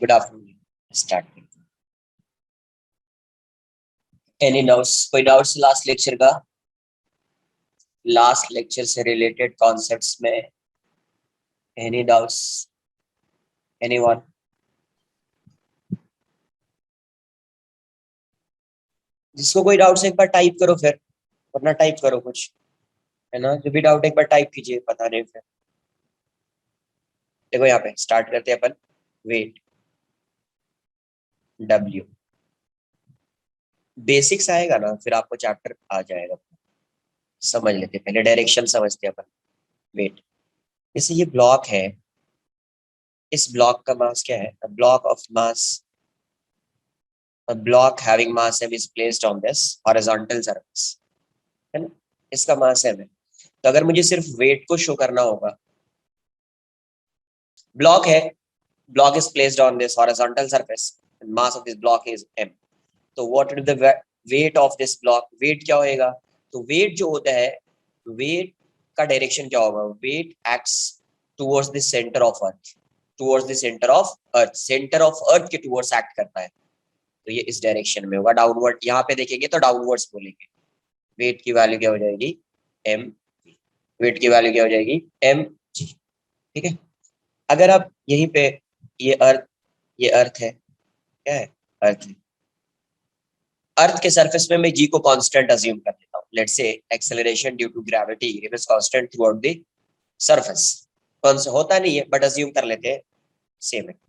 Good afternoon. Start. Any doubts? कोई doubts last lecture का? Last lecture से related concepts में एनी डाउट्स? एनीवन? जिसको कोई डाउट्स एक बार टाइप करो, फिर वरना टाइप करो कुछ, है ना? जो भी डाउट एक बार टाइप कीजिए, पता नहीं फिर। देखो यहाँ पे स्टार्ट करते हैं अपन। वेट डब्ल्यू बेसिक्स आएगा ना, फिर आपको चैप्टर आ जाएगा। समझ लेते हैं, पहले डायरेक्शन समझते हैं अपन। वेट, जैसे ये ब्लॉक है, इस ब्लॉक का मास क्या है? Block of mass, a block having mass m is placed on this horizontal surface, है ना? इसका मास m है। तो अगर मुझे सिर्फ वेट को शो करना होगा, ब्लॉक है, block is placed on this horizontal surface, mass of this block is m। तो what is the weight of this block? Weight क्या होएगा? तो वेट जो होता है, वेट का डायरेक्शन क्या होगा? Weight acts towards the centre of earth, towards the centre of earth, centre of earth के टुवर्ड्स एक्ट करता है। तो ये इस डायरेक्शन में होगा, डाउनवर्ड। यहाँ पे देखेंगे तो डाउनवर्ड्स बोलेंगे। वेट की वैल्यू क्या हो जाएगी? एम। वेट की वैल्यू क्या हो जाएगी? M g. ठीक है। अगर आप यहीं पे, ये अर्थ, ये अर्थ है, क्या है? अर्थ है। अर्थ के सरफेस में मैं जी को कांस्टेंट अज्यूम कर लेता हूँ। Let's say acceleration due to gravity remains constant throughout the surface. होता नहीं है, बट अज्यूम कर लेते हैं सेम है।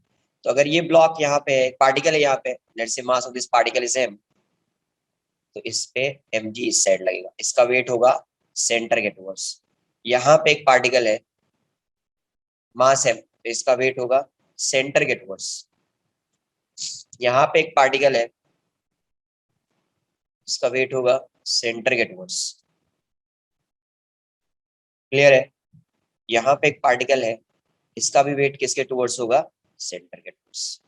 तो अगर ये ब्लॉक यहाँ पे है, पार्टिकल है यहाँ पे, let's say mass of this particle is m, तो इस पे एम जी इस साइड लगेगा, इसका वेट होगा सेंटर के टुवर्ड्स। यहाँ पे एक पार्टिकल है, मास है, तो इसका वेट होगा सेंटर के टुवर्ड्स। यहाँ पे एक पार्टिकल है, इसका वेट होगा सेंटर के टुवर्ड्स। क्लियर है? यहाँ पे एक पार्टिकल है, इसका भी वेट किसके टुवर्ड्स होगा? सेंटर के टुवर्ड्स।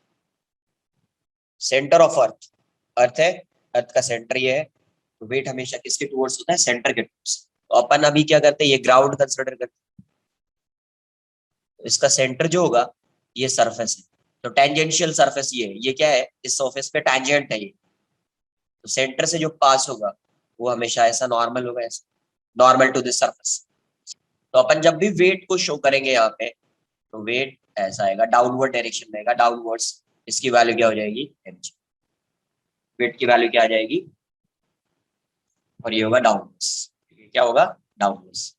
सेंटर ऑफ अर्थ, अर्थ है, अर्थ का सेंटर ये है, तो वेट हमेशा किसके टुवर्ड्स होता है? सेंटर के टुवर्ड्स। तो अपन अभी क्या करते हैं, ये ग्राउंड कंसिडर करते हैं। तो इसका सेंटर जो होगा, ये सरफेस है, तो टेंजेंशियल सरफेस ये क्या है? इस सरफेस पे टेंजेंट है ये। तो सेंटर से जो पास होगा वो हमेशा ऐसा नॉर्मल होगा, ऐसा नॉर्मल टू दिस सरफेस। तो अपन जब भी वेट को शो करेंगे यहाँ पे, तो वेट ऐसा आएगा, डाउनवर्ड डायरेक्शन में आएगा, डाउनवर्ड्स। इसकी वैल्यू क्या हो जाएगी? mg। वेट की वैल्यू क्या आ जाएगी? और ये होगा डाउनवर्ड्स। क्या होगा? डाउनवर्ड्स।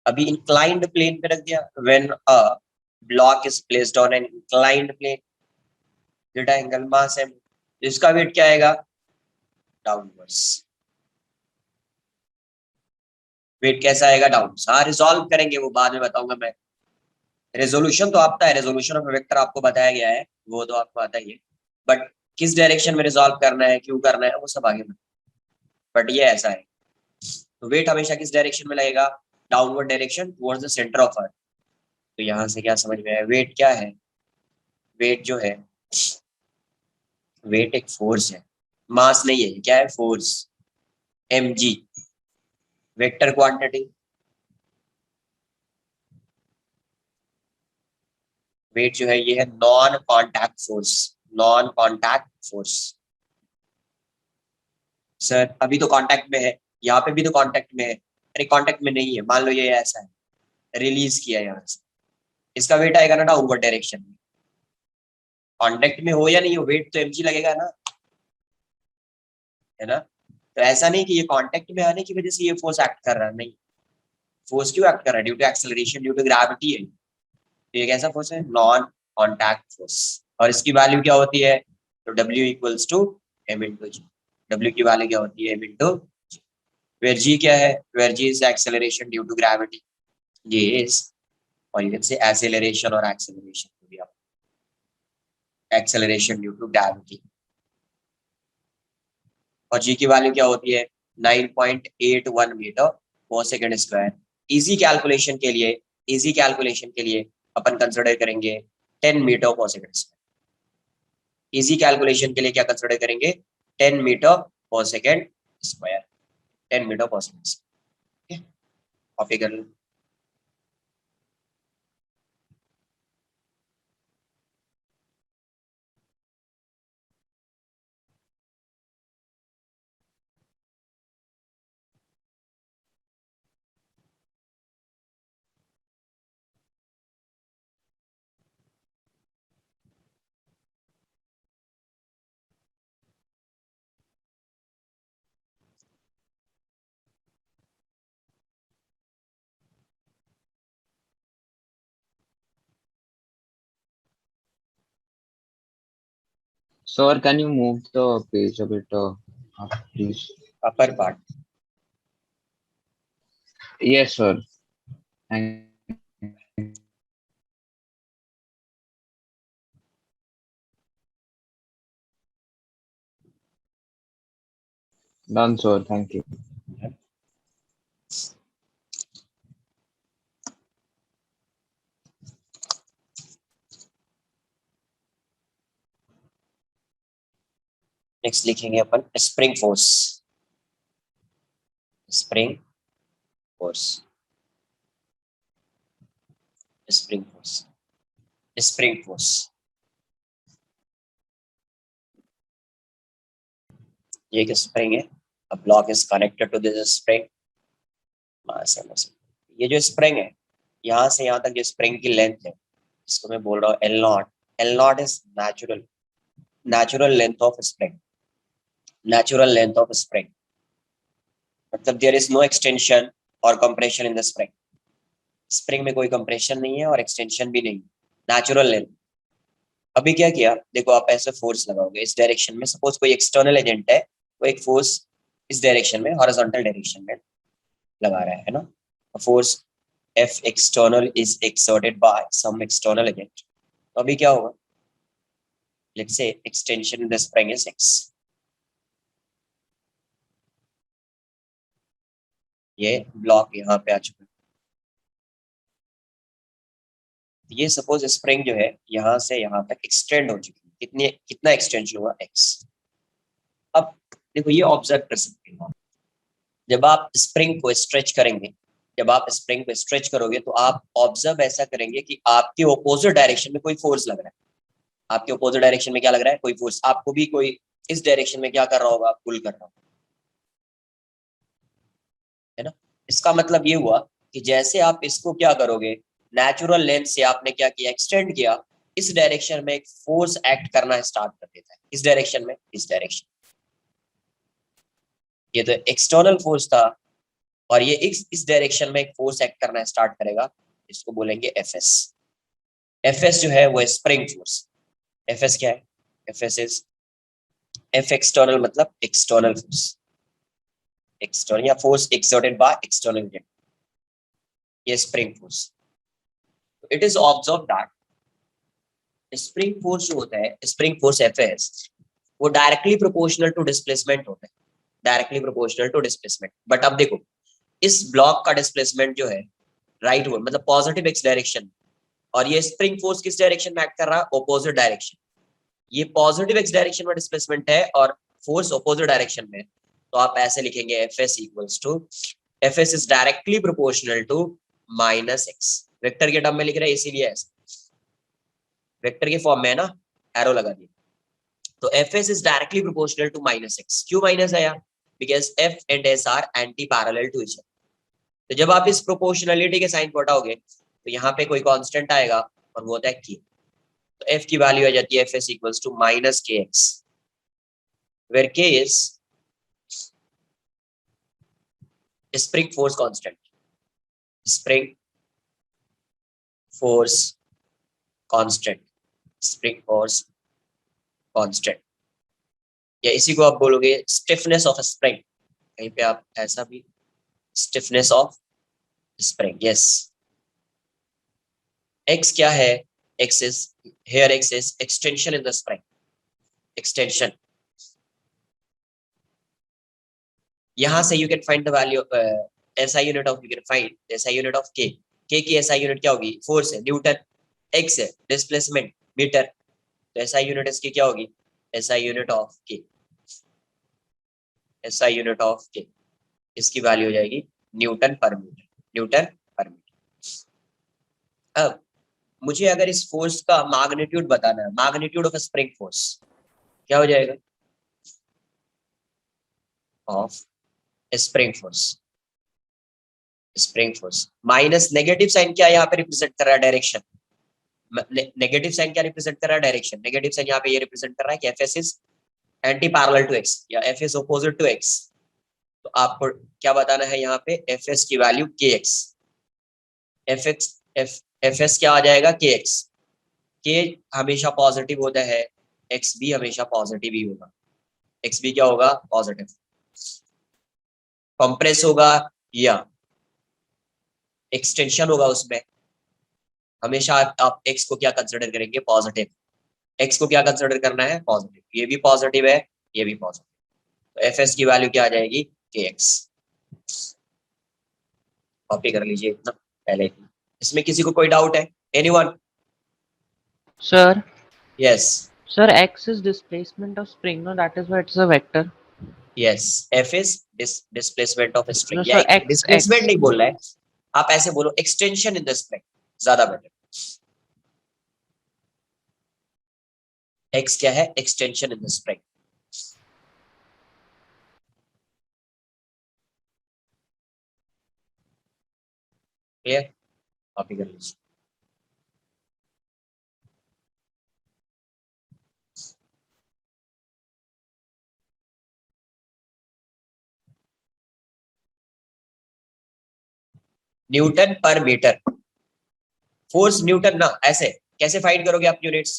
अभी इंक्लाइंड प्लेन पे रख दिया। When a block is placed on an inclined plane, theta angle mass है, इसका वेट क्या आएगा? डाउनवर्ड्स। वेट कैसा आएगा? डाउनवर्ड्स। हाँ, रिजॉल्व करेंगे, वो बाद में बताऊंगा मैं। रेजोल्यूशन तो आता है, रेजोल्यूशन ऑफ वेक्टर आपको बताया गया है, वो तो आपको आता ही है, बट किस डायरेक्शन में रिजॉल्व करना है, क्यों करना है, वो सब आगे में। बट ये ऐसा है, तो वेट हमेशा किस डायरेक्शन में लगेगा? Downward direction towards the centre of अर्थ। तो यहाँ से क्या समझ में आया? वेट क्या है? वेट जो है, वेट एक फोर्स है, मास नहीं है। क्या है? Force, m g, vector quantity. Weight जो है ये है non contact force, non contact force. Sir अभी तो कांटेक्ट में है, यहाँ पे भी तो कांटेक्ट में है। अरे कांटेक्ट में नहीं है, मान लो ये ऐसा है, रिलीज किया यहाँ से, इसका वेट आएगा ना डाउनवर्ड डायरेक्शन में। कांटेक्ट में हो या नहीं हो, वेट तो mg लगेगा ना, है ना? तो ऐसा नहीं कि ये कांटेक्ट में आने की वजह से ये फोर्स एक्ट कर रहा है, नहीं। फोर्स क्यों एक्ट कर रहा है? Due to acceleration, due to gravity है। तो ये कैसा फोर्स है? Non contact force. और इसकी वैल्यू क्या होती है? तो W equals to m into g. W की वैल्यू क्या होती है? m into g. Where g क्या है? Where g is acceleration due to gravity. ये इज, और यू कैन से एक्सेलरेशन और एक्सेलरेशन को भी आप, एक्सेलरेशन ड्यू टू ग्रेविटी। और जी की वैल्यू क्या होती है? 9.81 metre per second square. Easy calculation के लिए, इजी कैलकुलेशन के लिए अपन कंसिडर करेंगे 10 metre per second square. Easy calculation के लिए क्या कंसिडर करेंगे? 10 metre per second square, 10 metre per second. Copy कर लो। Sir, can you move the page a bit up, please? Upper part. Yes, sir. Thank Done, sir. Thank you. Next लिखेंगे अपन spring force. Spring force. Spring force. Spring force. ये एक spring है। A block is connected to this spring। ये जो spring है, यहाँ से यहाँ तक जो स्प्रिंग की लेंथ है, इसको मैं बोल रहा हूँ L not. L not is natural length of spring. Natural length of spring मतलब देयर इज नो एक्सटेंशन और compression in the spring. Spring में कोई कंप्रेशन नहीं है और एक्सटेंशन भी नहीं। Natural length. अभी क्या किया, देखो आप ऐसे फोर्स लगाओगे इस डायरेक्शन में, सपोज कोई एक्सटर्नल एजेंट है, वो एक फोर्स इस डायरेक्शन में हॉरिजॉन्टल डायरेक्शन में लगा रहा है ना। Force F external is exerted by some external agent। तो अभी क्या होगा, let's say extension in the spring is X। ये ब्लॉक यहाँ पे आ चुका है। ये सपोज स्प्रिंग जो है यहाँ से यहाँ तक एक्सटेंड हो चुकी है। कितना एक्सटेंशन हुआ, X। अब देखो ये ऑब्जर्व कर सकते हो, जब आप स्प्रिंग को स्ट्रेच करेंगे, जब आप स्प्रिंग को स्ट्रेच करोगे तो आप ऑब्जर्व ऐसा करेंगे कि आपके ऑपोजिट डायरेक्शन में कोई फोर्स लग रहा है। आपके ऑपोजिट डायरेक्शन में क्या लग रहा है, कोई फोर्स। आपको भी कोई इस डायरेक्शन में क्या कर रहा होगा, पुल कर रहा होगा, है ना। इसका मतलब ये हुआ कि जैसे आप इसको क्या करोगे, नेचुरल लेंथ से आपने क्या किया, एक्सटेंड किया, इस डायरेक्शन में एक फोर्स एक्ट करना स्टार्ट कर देता है। इस डायरेक्शन में, इस डायरेक्शन, ये तो एक्सटर्नल फोर्स था, और ये इस डायरेक्शन में एक फोर्स एक्ट करना स्टार्ट करेगा। इसको बोलेंगे एफएस। एफएस जो है वो स्प्रिंग फोर्स। एफएस क्या है, एफएस इज एफ एक्सटर्नल मतलब एक्सटर्नल फोर्स। एक्सटर्नल या force exerted by external agent, ये spring force. It is observe that spring force जो होता है, स्प्रिंग फोर्स एफएस, वो डायरेक्टली प्रोपोर्शनल टू डिस्प्लेसमेंट होता है। Directly proportional to displacement. But अब देखो, इस ब्लॉक का डिस्प्लेसमेंट जो है राइट वर्ड मतलब पॉजिटिव एक्स डायरेक्शन, और ये स्प्रिंग फोर्स किस डायरेक्शन में एक्ट कर रहा है, ऑपोजिट डायरेक्शन। ये पॉजिटिव एक्स डायरेक्शन में डिस्प्लेसमेंट है और फोर्स ऑपोजिट डायरेक्शन में। तो आप ऐसे लिखेंगे FS equals to, FS is directly proportional to minus x. Vector के टर्म में लिख रहे हैं इसीलिए ऐसे वेक्टर के फॉर्म में है ना, एरो लगा दिया। तो FS is directly proportional to minus x. क्यों माइनस आया, because F and S are anti parallel to each other. तो जब आप इस प्रोपोर्शनलिटी के साइन को हटाओगे तो यहाँ पे कोई कांस्टेंट आएगा और वो होता है के। तो एफ की वैल्यू आ जाती है F S equals to minus k x, where k is spring force constant. Spring force constant. Spring force constant, या इसी को आप बोलोगे स्टिफनेस ऑफ स्प्रिंग। कहीं पे आप ऐसा भी, stiffness of spring. Yes, x क्या है, x is here, x is extension in the spring. Extension, यहाँ से you can find the value SI unit of, you can find SI unit of के। के की एसआई यूनिट क्या होगी, force है, न्यूटन। एक्स है डिस्प्लेसमेंट, मीटर। तो एसआई यूनिट इसकी क्या होगी, एसआई यूनिट ऑफ के। एसआई यूनिट ऑफ के, इसकी वैल्यू हो जाएगी न्यूटन पर मीटर। न्यूटन पर मीटर। अब मुझे अगर इस फोर्स का मैग्नीट्यूड बताना है, मैग्नीट्यूड ऑफ स्प्रिंग फोर्स क्या हो जाएगा, of spring force. Spring force minus negative sign क्या यहाँ पे रिप्रेजेंट कर रहा है, डायरेक्शन। नेगेटिव साइन क्या रिप्रेजेंट कर रहा है, डायरेक्शन। नेगेटिव साइन यहाँ पे ये रिप्रेजेंट कर रहा है कि F S is anti parallel to X या F S opposite to X. तो आपको क्या बताना है यहाँ पे, एफ एस की वैल्यू के x. F X F F S क्या आ जाएगा, के एक्स। के हमेशा पॉजिटिव होता है, एक्स भी हमेशा पॉजिटिव ही होगा, एक्स भी क्या होगा, पॉजिटिव। कंप्रेस होगा या एक्सटेंशन होगा, उसमें हमेशा आप एक्स को क्या कंसिडर करेंगे, पॉजिटिव। एक्स को क्या कंसिडर करना है, पॉजिटिव। ये भी पॉजिटिव है, ये भी पॉजिटिव, तो एफ एस की वैल्यू क्या आ जाएगी, के एक्स। कॉपी कर लीजिए इतना पहले ही। इसमें किसी को कोई डाउट है, anyone? Sir, yes sir, x is displacement of spring. No, that is why it's a vector. Yes, F is displacement of No, spring, या sir, x डिस्प्लेसमेंट x. नहीं बोल रहा है, आप ऐसे बोलो एक्सटेंशन इन द स्प्रिंग, ज्यादा better. X क्या है, extension in the spring. Clear, copy कर लीजिए। न्यूटन पर मीटर, फोर्स न्यूटन ना, ऐसे कैसे फाइंड करोगे आप यूनिट्स,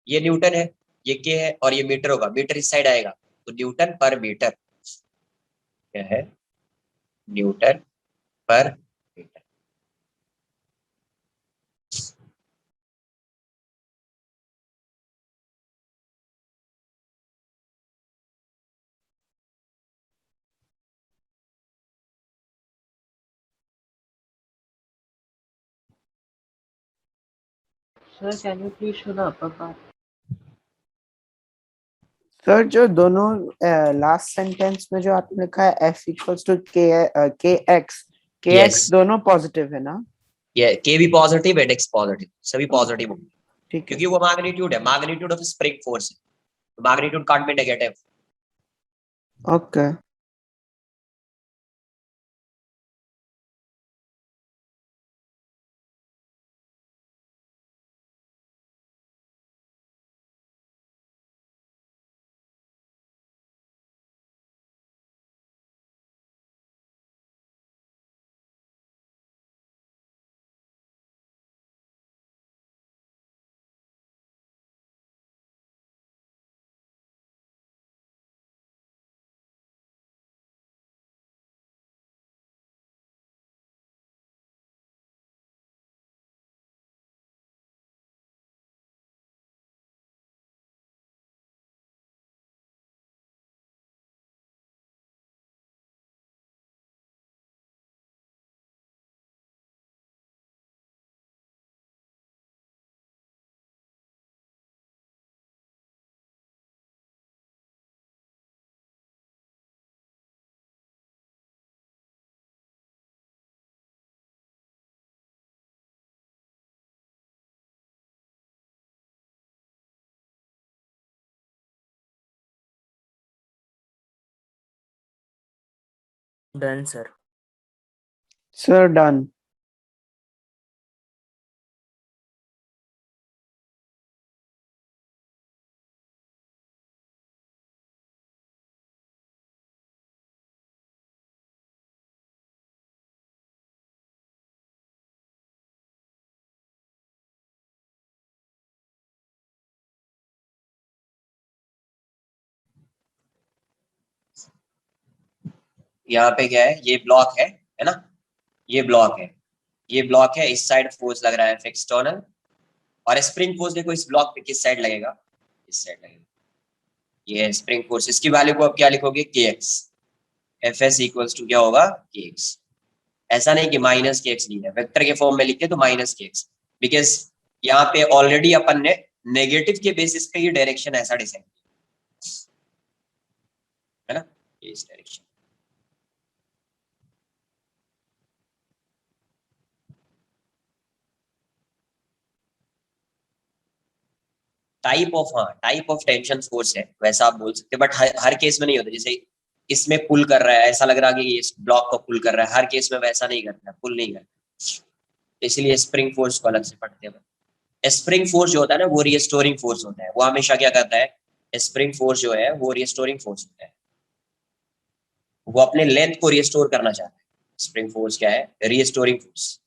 ये न्यूटन है, ये के है, और ये मीटर होगा, मीटर इस साइड आएगा, तो न्यूटन पर मीटर क्या है, न्यूटन पर metre. Sir, can you please show the upper part? Sir जो दोनों लास्ट सेंटेंस में जो आपने लिखा है f इक्वल्स टू के एक्स दोनों पॉजिटिव है ना? ये के भी पॉजिटिव है, एक्स पॉजिटिव, सभी पॉजिटिव होंगे, ठीक है। क्योंकि वो मैग्नीट्यूड है, मैग्नीट्यूड ऑफ स्प्रिंग फोर्स है, तो magnitude can't be negative. Okay Done, sir. Sir done. यहाँ पे क्या है, ये ब्लॉक है ना, ये ब्लॉक है, ये ब्लॉक है, इस साइड फोर्स लग रहा है एक्सटर्नल, और स्प्रिंग फोर्स देखो इस ब्लॉक पे किस साइड लगेगा, इस साइड लगेगा, ये है स्प्रिंग फोर्स। इसकी वैल्यू को आप क्या लिखोगे, k x. F S equals to क्या होगा, के एक्स। ऐसा नहीं कि माइनस के एक्स लिया है, वेक्टर के फॉर्म में लिखे तो माइनस के एक्स, बिकॉज यहाँ पे ऑलरेडी अपन ने नेगेटिव के बेसिस पे ये डायरेक्शन ऐसा डिसाइड है ना, ये इस direction. Type of tension force है, वैसा आप बोल सकते हैं, बट हर केस में नहीं होता। जैसे इसमें पुल कर रहा है, ऐसा लग रहा है कि इस ब्लॉक को पुल कर रहा है, हर केस में वैसा नहीं करता है, पुल नहीं करता, इसलिए स्प्रिंग फोर्स को अलग से पढ़ते हैं। स्प्रिंग फोर्स जो होता है ना, वो रिस्टोरिंग फोर्स होता है, वो हमेशा क्या करता है, स्प्रिंग फोर्स जो है वो रिस्टोरिंग फोर्स होता है, वो अपने लेंथ को रिस्टोर करना चाहता है। स्प्रिंग फोर्स क्या है, रिस्टोरिंग फोर्स,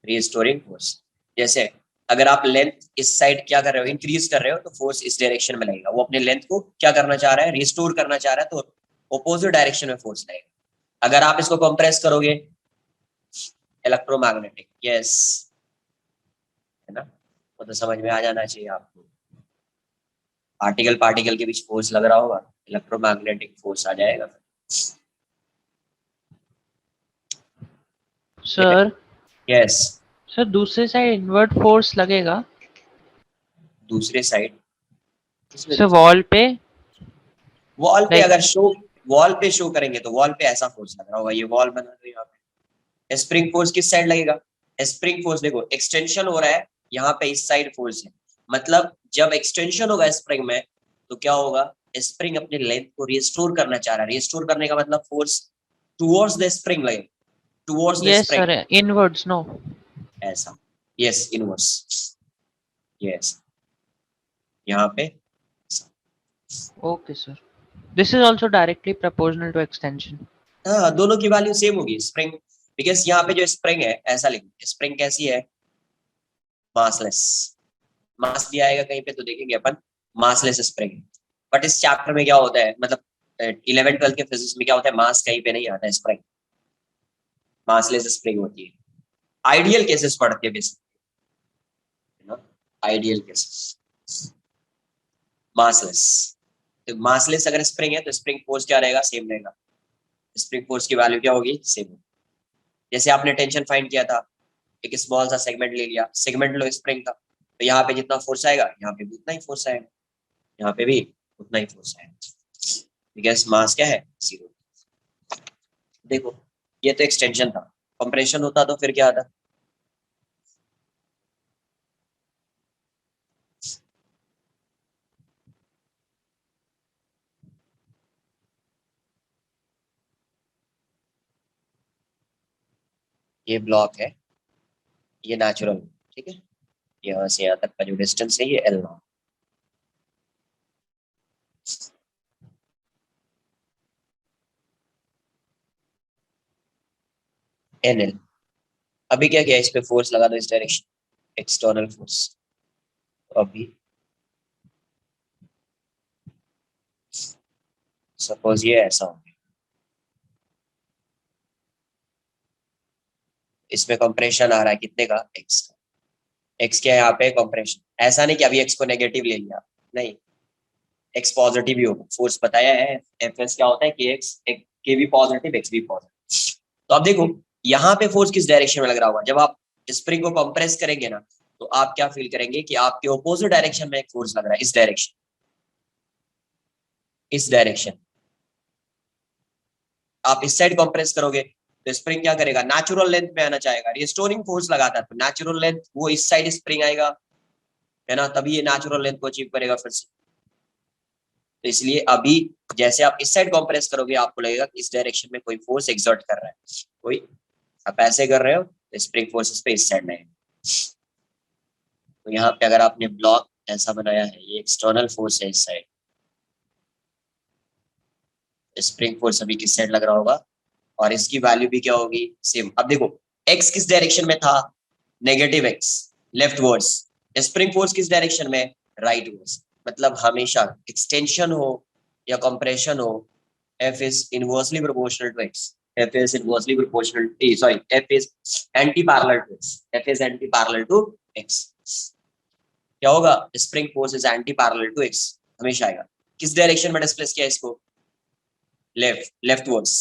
रिस्टोरिंग फोर्स। जैसे अगर आप लेंथ इस साइड क्या कर रहे हो, इंक्रीज कर रहे हो, तो फोर्स इस डायरेक्शन में लगेगा। वो अपने लेंथ को क्या करना चाह रहा है, रिस्टोर करना चाह रहा है, तो ऑपोजिट डायरेक्शन में फोर्स लगेगा। अगर आप इसको कंप्रेस करोगे, इलेक्ट्रोमैग्नेटिक, यस, है ना, वो तो समझ में आ जाना चाहिए आपको। पार्टिकल पार्टिकल के बीच फोर्स लग रहा होगा, इलेक्ट्रोमैग्नेटिक फोर्स आ जाएगा। सर यस, सर दूसरे साइड इनवर्ट फोर्स लगेगा दूसरे साइड किसमें? सर वॉल पे। वॉल पे लाइक अगर वॉल पे शो करेंगे तो वॉल पे ऐसा फोर्स लग रहा होगा, ये वॉल बना दो यहाँ पे। स्प्रिंग फोर्स किस साइड लगेगा? स्प्रिंग फोर्स देखो, एक्सटेंशन हो रहा है यहाँ पे, इस साइड फोर्स है, मतलब जब एक्सटेंशन होगा स्प्रिंग में तो क्या होगा, स्प्रिंग अपने लेंथ को रिस्टोर करना चाह रहा है। रिस्टोर करने का मतलब फोर्स टुवर्ड्स द स्प्रिंग लगेगा, towards the yes spring, sir, inwards no. ऐसा, यस, इनवर्स, यस, यहाँ पे। Okay sir, this is also directly proportional to extension. हाँ, दोनों की वैल्यू सेम होगी। स्प्रिंग, बिकॉज यहाँ पे जो स्प्रिंग है, ऐसा लिखो, स्प्रिंग कैसी है, मासलेस। मास दिया आएगा कहीं पे तो देखेंगे अपन, मासलेस स्प्रिंग। बट इस चैप्टर में क्या होता है, मतलब 11th 12th के फिजिक्स में क्या होता है, मास कहीं पे नहीं आता है, स्प्रिंग मासलेस स्प्रिंग होती है। आइडियल केसेस पढ़ते हैं बेसिकली, आइडियल केसेस, मासलेस। तो मासलेस अगर स्प्रिंग है तो स्प्रिंग फोर्स क्या रहेगा, सेम रहेगा। स्प्रिंग फोर्स की वैल्यू क्या होगी, सेम। जैसे आपने टेंशन फाइंड किया था, एक स्मॉल सा सेगमेंट ले लिया, सेगमेंट लो स्प्रिंग का, तो यहाँ पे जितना फोर्स आएगा यहाँ पे भी उतना ही फोर्स आएगा, यहाँ पे भी उतना ही फोर्स आएगा, बिकॉज मास क्या है, जीरो। देखो, ये तो एक्सटेंशन था, कंप्रेशन होता तो फिर क्या आता, ये ब्लॉक है, ये नेचुरल, ठीक है, यहाँ से यहाँ तक का जो डिस्टेंस है ये L0। NL। अभी क्या किया, इस पे फोर्स लगा दो, इस डायरेक्शन, एक्सटर्नल फोर्स। अभी सपोज ये ऐसा हो गया, इसमें कंप्रेशन आ रहा है कितने का, x का। x क्या है यहाँ पे, कंप्रेशन। ऐसा नहीं कि अभी x को नेगेटिव ले लिया, नहीं, x पॉजिटिव ही होगा, फोर्स बताया है, Fs क्या होता है, kx, k भी पॉजिटिव, x भी पॉजिटिव। तो अब देखो यहाँ पे फोर्स किस डायरेक्शन में लग रहा होगा, जब आप स्प्रिंग को कंप्रेस करेंगे ना, तो आप क्या फील करेंगे कि आपके ऑपोजिट डायरेक्शन में एक फोर्स लग रहा है, इस डायरेक्शन, इस डायरेक्शन। आप इस साइड कंप्रेस करोगे तो स्प्रिंग क्या करेगा, नेचुरल लेंथ में आना चाहेगा, रिस्टोरिंग फोर्स लगाता है, तो नेचुरल लेंथ वो इस साइड स्प्रिंग आएगा, है ना, तभी ये नेचुरल लेंथ को अचीव करेगा फिर से। तो इसलिए अभी जैसे आप इस साइड कंप्रेस करोगे, आपको लगेगा कि इस डायरेक्शन में कोई फोर्स एक्सर्ट कर रहा है, कोई, आप ऐसे कर रहे हो तो स्प्रिंग फोर्स पे इस साइड में। तो यहाँ पे अगर आपने ब्लॉक ऐसा बनाया है, ये एक्सटर्नल फोर्स है इस साइड, स्प्रिंग फोर्स अभी किस साइड लग रहा होगा, और इसकी वैल्यू भी क्या होगी, सेम। अब देखो x किस डायरेक्शन में था, negative x, left words. Spring force किस डायरेक्शन में, राइट वर्ड्स। मतलब हमेशा एक्सटेंशन हो या कंप्रेशन हो, f is inversely proportional to x, f is inversely proportional, sorry, f is anti parallel to x, f is anti parallel to x। क्या होगा, spring force is anti parallel to x, हमेशा आएगा। किस direction में displace किया इसको, left, leftwards.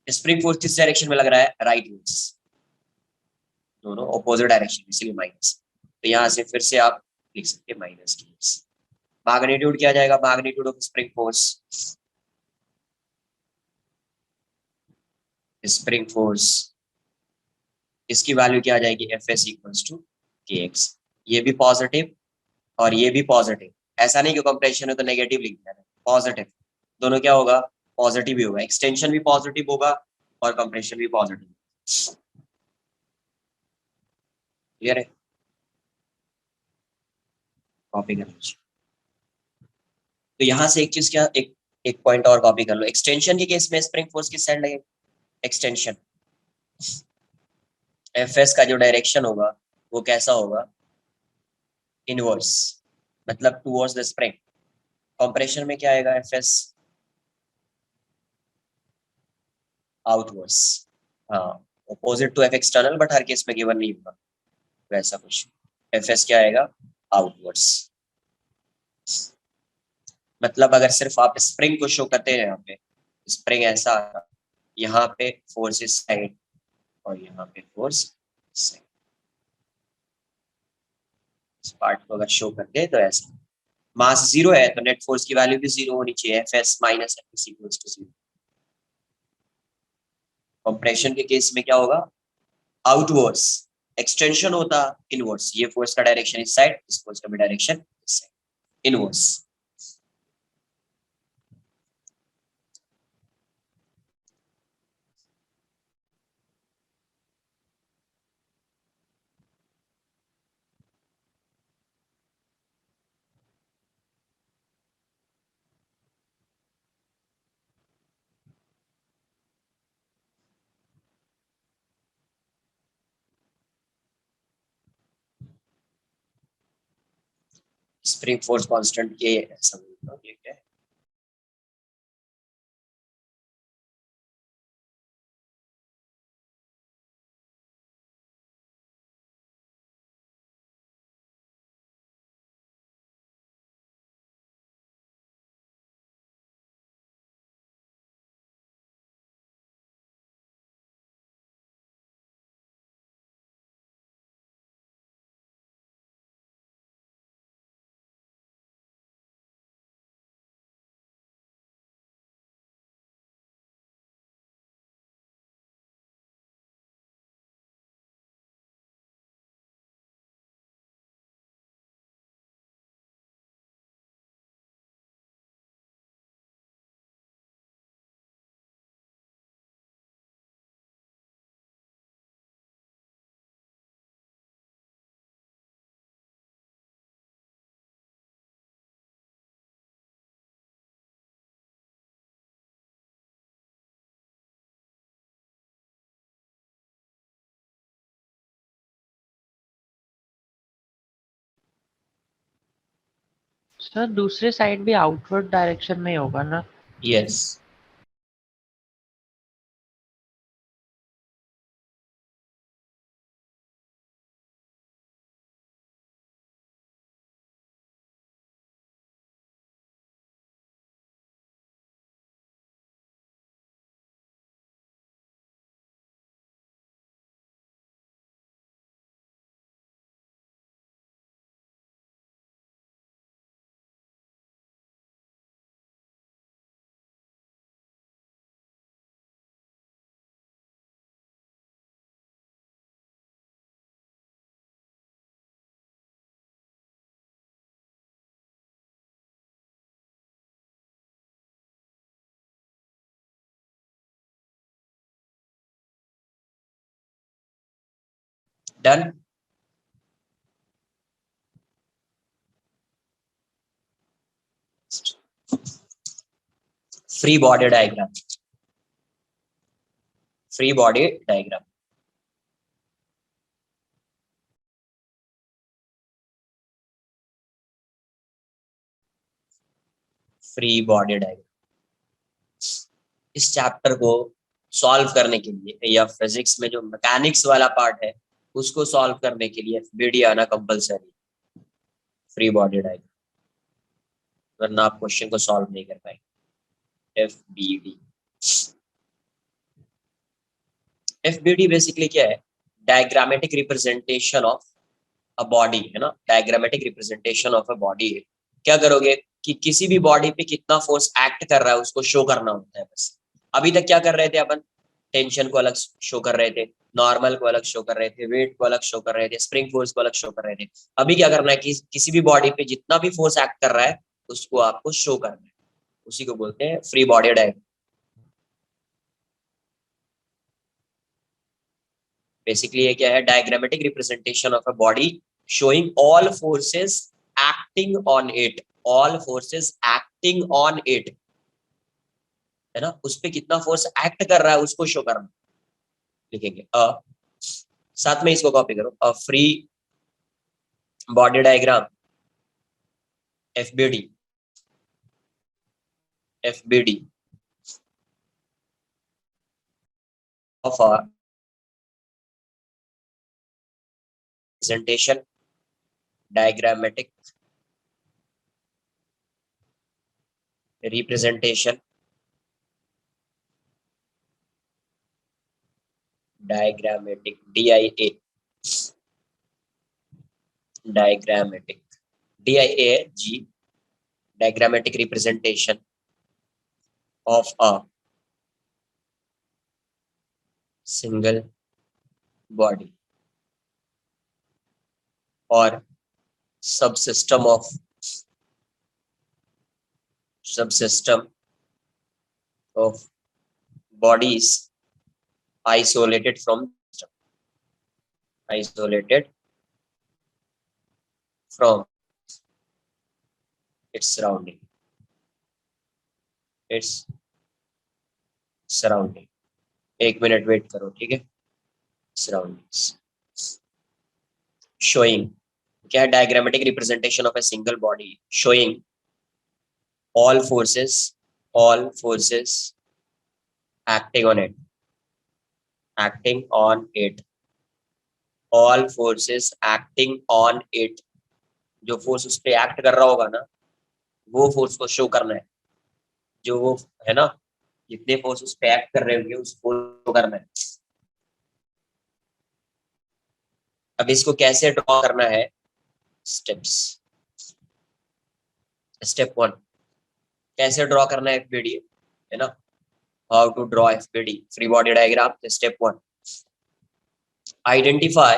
Spring force किस direction में लग रहा है, राइट वर्ड्स, दोनों ऑपोजिट डायरेक्शन, इसीलिए माइनस। तो यहाँ से फिर से आप लिख सकते हैं माइनस की। मैग्नीट्यूड क्या जाएगा, magnitude of spring force, spring force, इसकी वैल्यू क्या आ जाएगी, एफ एस इक्वल्स टू के एक्स। ये भी पॉजिटिव और ये भी पॉजिटिव, ऐसा नहीं कि कंप्रेशन है तो नेगेटिव लिख दिया, पॉजिटिव, दोनों क्या होगा, पॉजिटिव ही होगा, एक्सटेंशन भी पॉजिटिव होगा और कंप्रेशन भी पॉजिटिव। क्लियर है, कॉपी कर लीजिए। तो यहाँ से एक चीज क्या, एक पॉइंट और कॉपी कर लो, एक्सटेंशन के केस में स्प्रिंग फोर्स किस साइड लगेगा, एक्सटेंशन, एफ एस का जो डायरेक्शन होगा वो कैसा होगा, इनवर्स, मतलब टूवर्ड्स द स्प्रिंग। कंप्रेशन में क्या आएगा, एफ एस आउटवर्ड्स। हाँ, opposite to F external, but हर केस में गिवन नहीं होगा वैसा कुछ। एफ एस क्या आएगा, आउटवर्ड्स। मतलब अगर सिर्फ आप स्प्रिंग को शो करते हैं, यहाँ पे स्प्रिंग ऐसा, यहाँ पे फोर्स इस साइड और यहाँ पे फोर्स इस साइड, इस पार्ट को अगर शो करते तो ऐसा। मास जीरो है तो नेट फोर्स की वैल्यू भी जीरो होनी चाहिए, F S minus F S equals to zero. Compression के केस में क्या होगा, आउटवर्ड्स, एक्सटेंशन होता इनवर्ड्स, ये फोर्स का डायरेक्शन इस साइड, इस फोर्स का भी डायरेक्शन इस side, inwards. Spring force constant के ऐसा बोलता हूं, ये क्या है। सर दूसरे साइड भी आउटवर्ड डायरेक्शन में ही होगा ना? Yes, done. Free body diagram, free body diagram. Free body diagram, इस चैप्टर को सॉल्व करने के लिए या फिजिक्स में जो मैकेनिक्स वाला पार्ट है उसको सॉल्व करने के लिए एफबीडी आना कंपलसरी, फ्री बॉडी डायग्राम, वरना आप क्वेश्चन को सॉल्व नहीं कर पाएंगे। एफबीडी, एफबीडी बेसिकली क्या है, diagrammatic representation of a body, है ना, diagrammatic representation of a body है। क्या करोगे कि किसी भी बॉडी पे कितना फोर्स एक्ट कर रहा है उसको शो करना होता है बस। अभी तक क्या कर रहे थे अपन, टेंशन को अलग शो कर रहे थे, नॉर्मल को अलग शो कर रहे थे, वेट को अलग शो कर रहे थे, स्प्रिंग फोर्स को अलग शो कर रहे थे। अभी क्या करना है कि किसी भी बॉडी पे जितना भी फोर्स एक्ट कर रहा है उसको आपको शो करना है, उसी को बोलते हैं फ्री बॉडी डायग्राम। बेसिकली ये क्या है, diagrammatic representation of a body showing all forces acting on it, all forces acting on it, है ना, उस पे कितना फोर्स एक्ट कर रहा है उसको शो करना, लिखेंगे साथ में इसको कॉपी करो, a free body diagram, FBD of a presentation, diagrammatic representation, diagrammatic, DIA, diagrammatic, DIAG, diagrammatic representation of a single body or subsystem of bodies isolated from its surrounding. एक मिनट वेट करो, ठीक है. Surroundings. Showing क्या diagrammatic representation of a single body showing all forces acting on it, all forces acting on it. जो force उस पे act कर रहा होगा ना, वो फोर्स को शो करना है. जो वो है ना, जितने फोर्स उस पे एक्ट कर रहे होंगे उसको शो करना है. अब इसको कैसे ड्रॉ करना है? स्टेप्स. स्टेप 1 कैसे ड्रॉ करना है एफबीडी, है ना. How to draw FBD free body diagram. Step 1 identify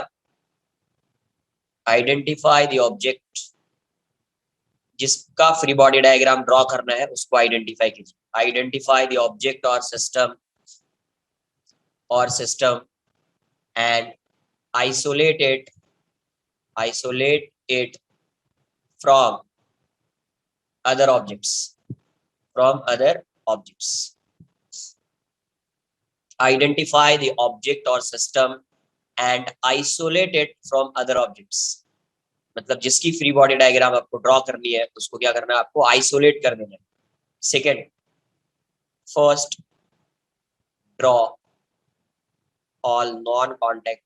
the object. जिसका फ्री बॉडी डायग्राम ड्रॉ करना है उसको आइडेंटिफाई कीजिए. आइडेंटिफाई द ऑब्जेक्ट और system and isolate it from other objects. Identify the object or system and isolate it from other objects. मतलब जिसकी free body diagram आपको draw करनी है उसको क्या करना है? आपको आइसोलेट कर देना है. Second, first draw all non-contact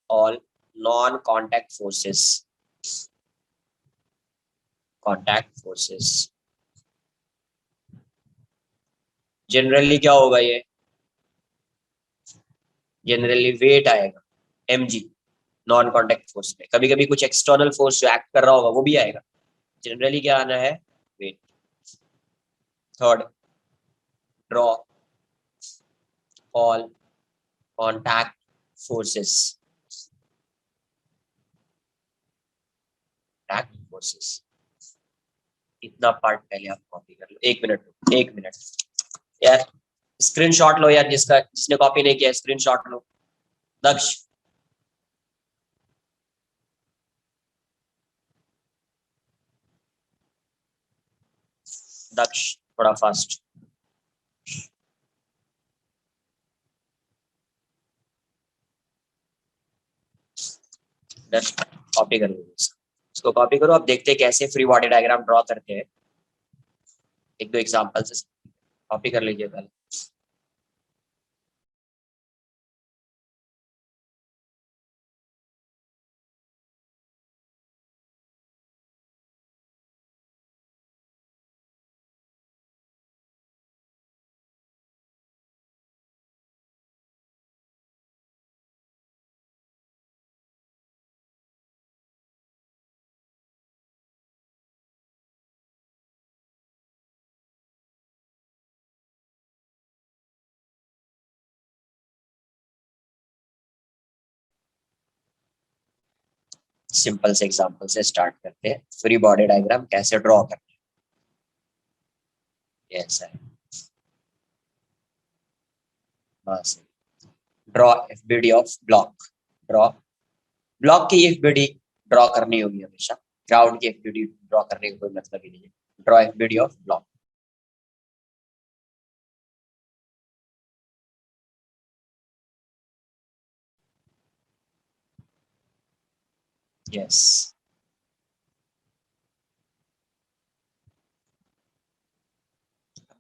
forces. Generally क्या होगा? ये जनरली वेट आएगा mg नॉन कॉन्टैक्ट फोर्स में. कभी कभी कुछ एक्सटर्नल फोर्स जो एक्ट कर रहा होगा वो भी आएगा. जनरली क्या आना है? Weight. Third, draw all contact forces. इतना पार्ट पहले आप कॉपी कर लो. एक मिनट यार, स्क्रीनशॉट लो यार. जिसने कॉपी नहीं किया स्क्रीनशॉट लो. दक्ष, थोड़ा फास्ट. कॉपी कर लो. इसको कॉपी करो. अब देखते हैं कैसे फ्री बॉडी डायग्राम ड्रॉ करते हैं. एक दो एग्जांपल से कॉपी कर लीजिए पहले. सिंपल से एग्जांपल से स्टार्ट करते हैं. फ्री बॉडी डायग्राम कैसे ड्रॉ करते हैं. ऐसा है. बस ड्रॉ एफबीडी ऑफ ब्लॉक की एफबीडी ड्रॉ करनी होगी हमेशा. ग्राउंड की एफबीडी ड्रॉ करने का कोई मतलब ही नहीं है. Draw FBD of block. Yes,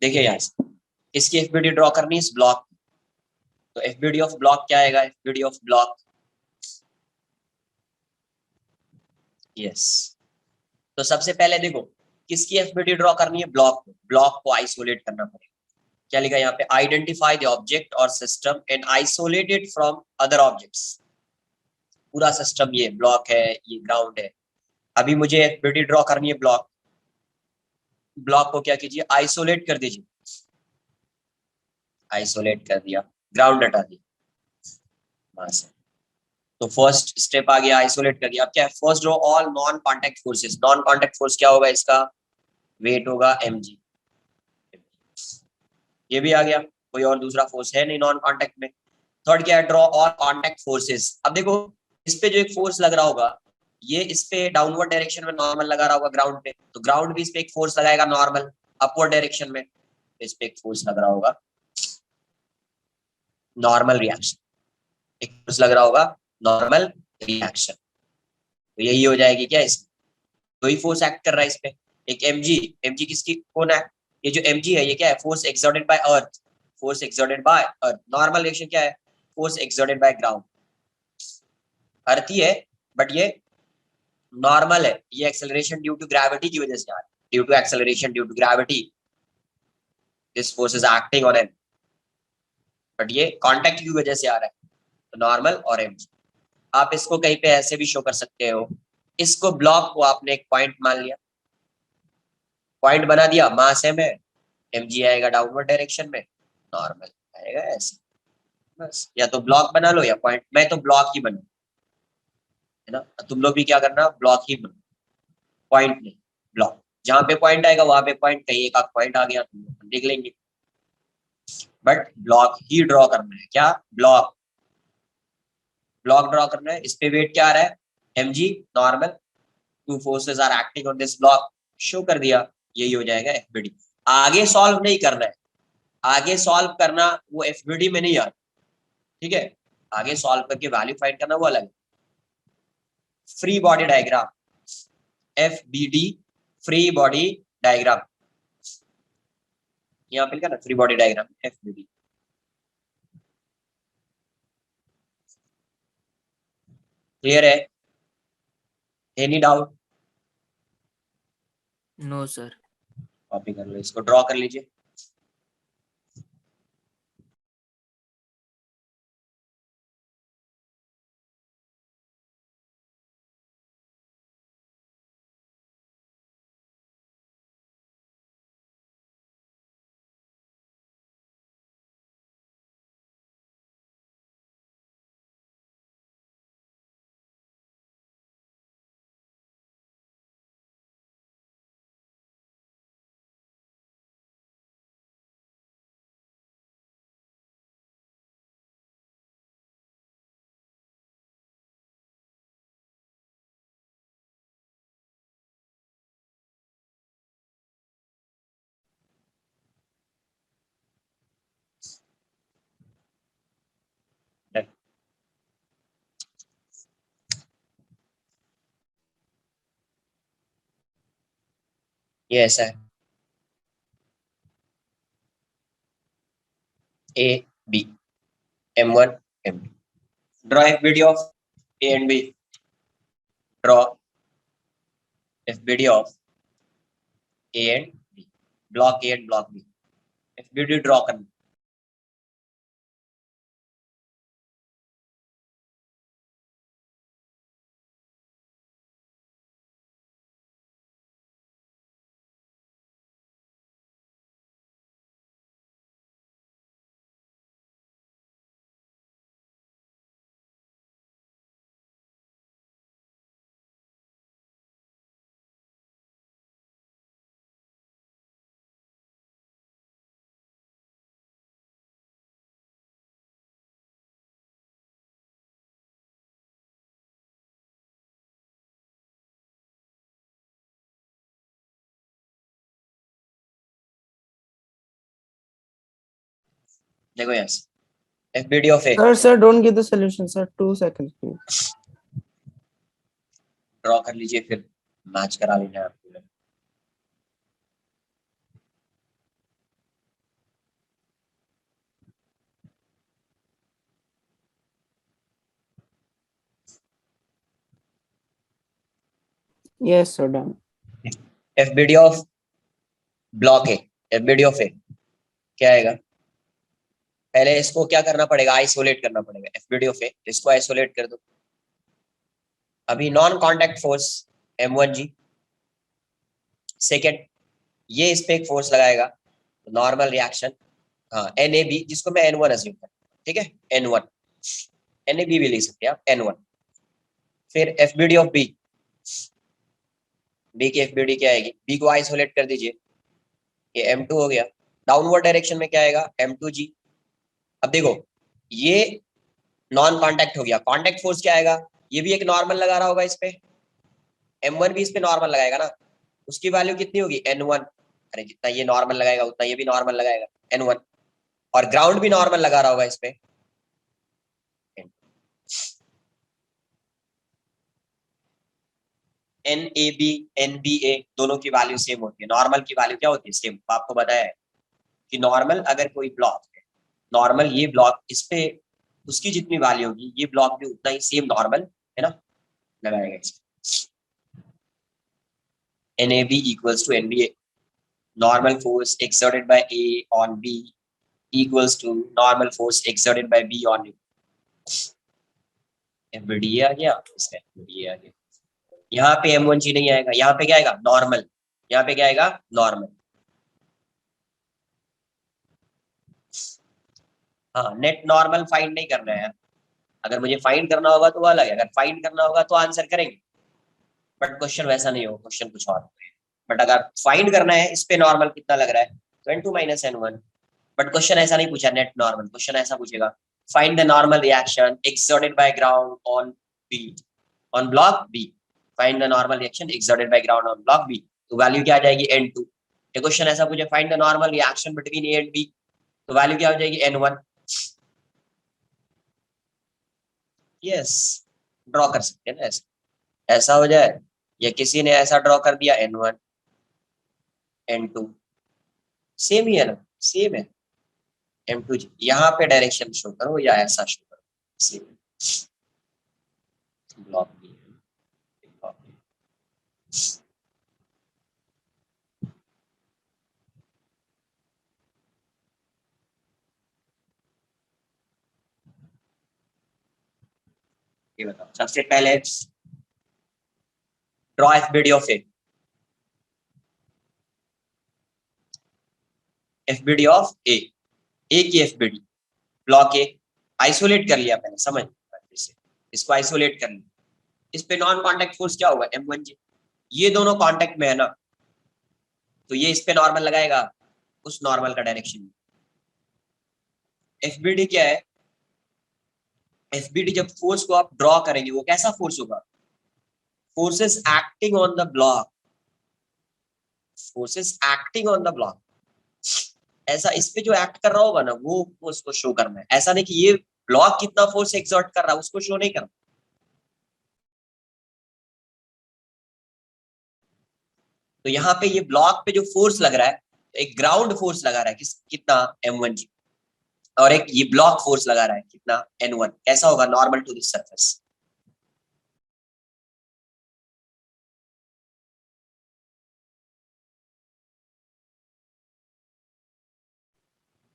देखिए यहाँ से इसकी एफबीडी ड्रॉ करनी है इस ब्लॉक, तो एफबीडी ऑफ ब्लॉक क्या आएगा, एफबीडी ऑफ ब्लॉक, यस। तो सबसे पहले देखो किसकी एफबीडी ड्रॉ करनी है, ब्लॉक को, ब्लॉक को आइसोलेट करना पड़ेगा। क्या लिखा यहाँ पे, आइडेंटिफाई द ऑब्जेक्ट और system and isolate it from other objects. पूरा सिस्टम ये ब्लॉक है, ये ग्राउंड है। अभी मुझे एफबीडी ड्रॉ करनी है ब्लॉक, ब्लॉक को क्या कीजिए, आइसोलेट कर दीजिए, आइसोलेट कर दिया, ग्राउंड हटा दिया वहां से। तो फर्स्ट स्टेप आ गया, आइसोलेट कर दिया। अब क्या है, first draw all non contact forces. Non contact force क्या होगा, इसका वेट होगा mg, ये भी आ गया, कोई और दूसरा फोर्स है नहीं नॉन कांटेक्ट में। थर्ड क्या है, ड्रॉ ऑल कांटेक्ट फोर्सेस। अब देखो इस पे जो एक फोर्स लग रहा होगा, ये इस पे डाउनवर्ड डायरेक्शन में नॉर्मल लगा रहा होगा ग्राउंड पे, तो ग्राउंड भी इस पे एक फोर्स लगाएगा नॉर्मल अपवर्ड डायरेक्शन में, इस पे एक फोर्स लग रहा होगा नॉर्मल रिएक्शन, एक फोर्स लग रहा होगा नॉर्मल रिएक्शन। तो यही हो जाएगी क्या, इस दो ही फोर्स एक्ट कर रहा है इस पे। एक mg किसकी कौन है, ये जो mg है ये क्या है, force exerted by earth, force exerted by earth. Normal reaction क्या है, फोर्स एक्सर्टेड बाय ग्राउंड, अर्थ ही है बट ये नॉर्मल है, ये एक्सेलरेशन ड्यू टू ग्रेविटी की वजह से आ रहा है, due to acceleration due to gravity this force is acting on m, but ये कांटेक्ट की वजह से आ रहा है, तो नॉर्मल और mg। आप इसको कहीं पे ऐसे भी शो कर सकते हो, इसको ब्लॉक को आपने एक पॉइंट मान लिया, पॉइंट बना दिया, मास है में, mg आएगा डाउनवर्ड डायरेक्शन में, नॉर्मल आएगा ऐसे, बस। या तो ब्लॉक बना लो या पॉइंट, मैं तो ब्लॉक ही बना, है ना, तुम लोग भी क्या करना, ब्लॉक ही बना, पॉइंट नहीं, ब्लॉक। जहां पे पॉइंट आएगा वहां पे पॉइंट, कहीं एक आध पॉइंट आ गया तो देख लेंगे, बट ब्लॉक ही ड्रॉ करना है। क्या, ब्लॉक, ब्लॉक ड्रॉ करना है। इस पे वेट क्या आ रहा है, mg normal, two forces are acting on this block, show कर दिया, यही हो जाएगा एफबीडी। आगे सॉल्व नहीं करना है, आगे सॉल्व करना वो एफबीडी में नहीं आता, ठीक है, आगे सॉल्व करके वैल्यू फाइंड करना वो अलग है। Free body diagram, FBD, free body diagram, यहाँ पे लिखा ना free body diagram FBD. Clear है, any doubt, no sir. Copy कर लो, इसको ड्रॉ कर लीजिए। ये ऐसा है, A B, m1 m2, draw FBD of A and B, draw FBD of A and B, block A and block B, FBD draw करना। देखो यहाँ से FBD of A, Sir, don't give the solution, sir. 2 seconds, please. Draw कर लीजिए, फिर match करा लेना आपको। Yes, so done. FBD of block A, FBD of A क्या आएगा? पहले इसको क्या करना पड़ेगा, आइसोलेट करना पड़ेगा। FBD ऑफ ए, इसको आइसोलेट कर दो। अभी non contact force M1G, second ये इस पे एक फोर्स लगाएगा, नॉर्मल रिएक्शन, हाँ NAB, जिसको मैं N1 अज्यूम कर, ठीक है, N1, NAB भी ले सकते हैं आप, N1। फिर FBD ऑफ B, B की FBD क्या आएगी? B को आइसोलेट कर दीजिए, ये M2 हो गया। डाउनवर्ड डायरेक्शन में क्या आएगा? M2G। अब देखो ये नॉन कांटेक्ट हो गया, कांटेक्ट फोर्स क्या आएगा? ये भी एक नॉर्मल लगा रहा होगा इस पे, M1 भी इस पे नॉर्मल लगाएगा ना, उसकी वैल्यू कितनी होगी? N1। अरे जितना ये नॉर्मल लगाएगा उतना ये भी नॉर्मल लगाएगा, N1। और ग्राउंड भी नॉर्मल लगा रहा होगा इस पे, NAB NBA दोनों की वैल्यू सेम होती है। नॉर्मल की वैल्यू क्या होती है? सेम। आपको बताया है कि नॉर्मल अगर कोई ब्लॉक है, नॉर्मल ये ब्लॉक इस पे उसकी जितनी वैल्यू होगी ये ब्लॉक भी उतना ही सेम नॉर्मल है ना लगाएगा इस पे। NAB equals to NBA, normal force exerted by A on B equals to normal force exerted by B on A। FBD आ गया, इसका FBD आ गया। यहाँ पे M1G नहीं आएगा, यहाँ पे क्या आएगा? नॉर्मल। यहाँ पे क्या आएगा? नॉर्मल। हाँ, नेट नॉर्मल फाइंड नहीं करना है। अगर मुझे फाइंड करना होगा तो वो अलग है, अगर फाइंड करना होगा तो आंसर करेंगे, बट क्वेश्चन वैसा नहीं होगा, क्वेश्चन कुछ और है। बट अगर फाइंड करना है इस पे नॉर्मल कितना लग रहा है, तो N2 minus N1। But question ऐसा नहीं पूछा नेट नॉर्मल, क्वेश्चन ऐसा पूछेगा find the normal reaction exerted by ground on B, on block B। Find the normal reaction exerted by ground on block B, तो वैल्यू क्या आ जाएगी? N2। ये question ऐसा पूछे find the normal reaction between A and B, तो value क्या हो जाएगी? N1। यस, ड्रॉ कर सकते हैं ना, ऐसा हो जाए, या किसी ने ऐसा ड्रॉ कर दिया N1 N2, सेम ही है ना, सेम है। M2G यहाँ पे डायरेक्शन शो करो या ऐसा शो करो, सेम ब्लॉक भी है। ये बताओ, सबसे पहले draw FBD of A, FBD of A की FBD ब्लॉक ए आइसोलेट कर लिया मैंने, समझ से इसको आइसोलेट कर लिया। इस पे नॉन कांटेक्ट फोर्स क्या होगा? M1G। ये दोनों कांटेक्ट में है ना, तो ये इस पे नॉर्मल लगाएगा उस नॉर्मल का डायरेक्शन में। FBD क्या है? FBD जब फोर्स को आप ड्रॉ करेंगे वो कैसा फोर्स होगा? Forces acting on the block, forces acting on the block, ऐसा इस पे जो एक्ट कर रहा होगा ना वो उसको शो करना है। ऐसा नहीं कि ये ब्लॉक कितना फोर्स एक्सर्ट कर रहा है उसको शो नहीं करना। तो यहाँ पे ये ब्लॉक पे जो फोर्स लग रहा है, एक ग्राउंड फोर्स लगा रहा है कितना? M1G। और एक ये ब्लॉक फोर्स लगा रहा है कितना? N1। कैसा होगा? Normal to this surface.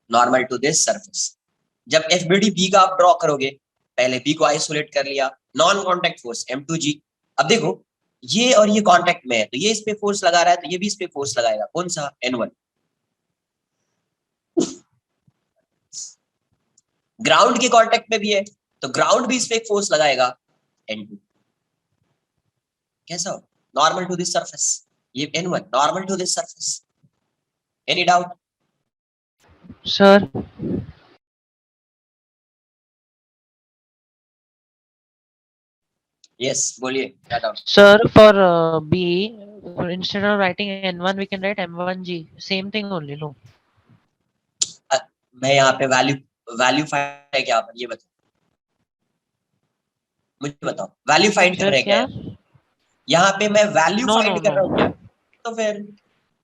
Normal to this surface. जब FBD B का आप ड्रॉ करोगे, पहले B को आइसोलेट कर लिया, नॉन कांटेक्ट फोर्स M2G। अब देखो ये और ये कांटेक्ट में है, तो ये इस पे फोर्स लगा रहा है, तो ये भी इस पे फोर्स लगाएगा, कौन सा? N1। ग्राउंड के कांटेक्ट में भी है, तो ग्राउंड भी इस पे एक फोर्स लगाएगा, N2। कैसा हो? नॉर्मल टू दिस सरफेस, ये N1 normal to this surface. Any doubt? Sir yes बोलिए, क्या doubt? sir for B instead of writing N1 we can write M1G, same thing only, no? मैं यहाँ पे value find है क्या पर, ये बताओ मुझे, बताओ वैल्यू फाइंड कर सर रहे हैं क्या? क्या? यहाँ पे मैं वैल्यू नो नो फाइंड कर रहा हूँ क्या? नो तो फिर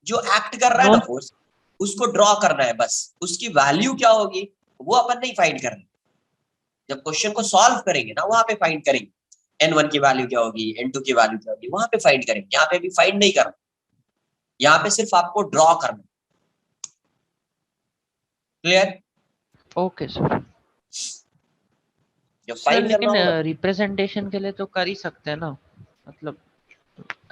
जो एक्ट कर रहा है नो ना फोर्स, उसको ड्रॉ करना है बस, उसकी वैल्यू क्या होगी वो अपन नहीं फाइंड करना। जब क्वेश्चन को सॉल्व करेंगे ना वहां पे फाइंड करेंगे। N1 की वैल्यू क्या होगी, N2 की वैल्यू क्या होगी, वहां पे फाइंड करेंगे। यहाँ पे भी फाइंड नहीं करना, यहाँ पे सिर्फ आपको ड्रॉ करना। क्लियर? Okay sir. जब सर फाइंड करना लेकिन होगा रिप्रेजेंटेशन के लिए तो कर ही सकते हैं ना, मतलब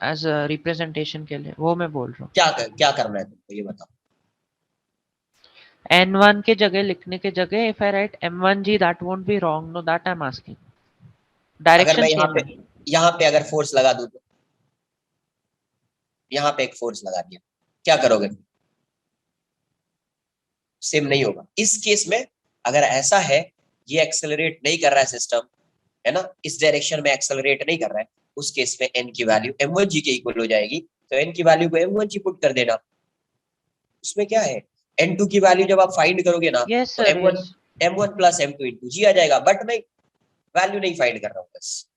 एज अ रिप्रेजेंटेशन के लिए, वो मैं बोल रहा हूँ। क्या करना है तुमको ये बताओ। N1 के जगह लिखने के जगह if I write M1G that won't be wrong, no that I'm asking. अगर मैं डायरेक्शन सेम है। यहाँ पे अगर फोर्स लगा दूं तो, यहाँ पे एक फोर्स लगा दिया, क्या करोगे? सेम नहीं होगा। इस केस में अगर ऐसा है, ये एक्सेलरेट नहीं कर रहा है सिस्टम, है ना, इस डायरेक्शन में एक्सेलरेट नहीं कर रहा है, उस केस में n की वैल्यू m1g के इक्वल हो जाएगी। तो n की वैल्यू को m1g पुट कर देना। उसमें क्या है, n2 की वैल्यू जब आप फाइंड करोगे ना, यस तो sir, m1 yes. m1 plus m2 into g आ जाएगा, बट मैं वैल्यू नहीं फाइंड कर रहा हूँ बस।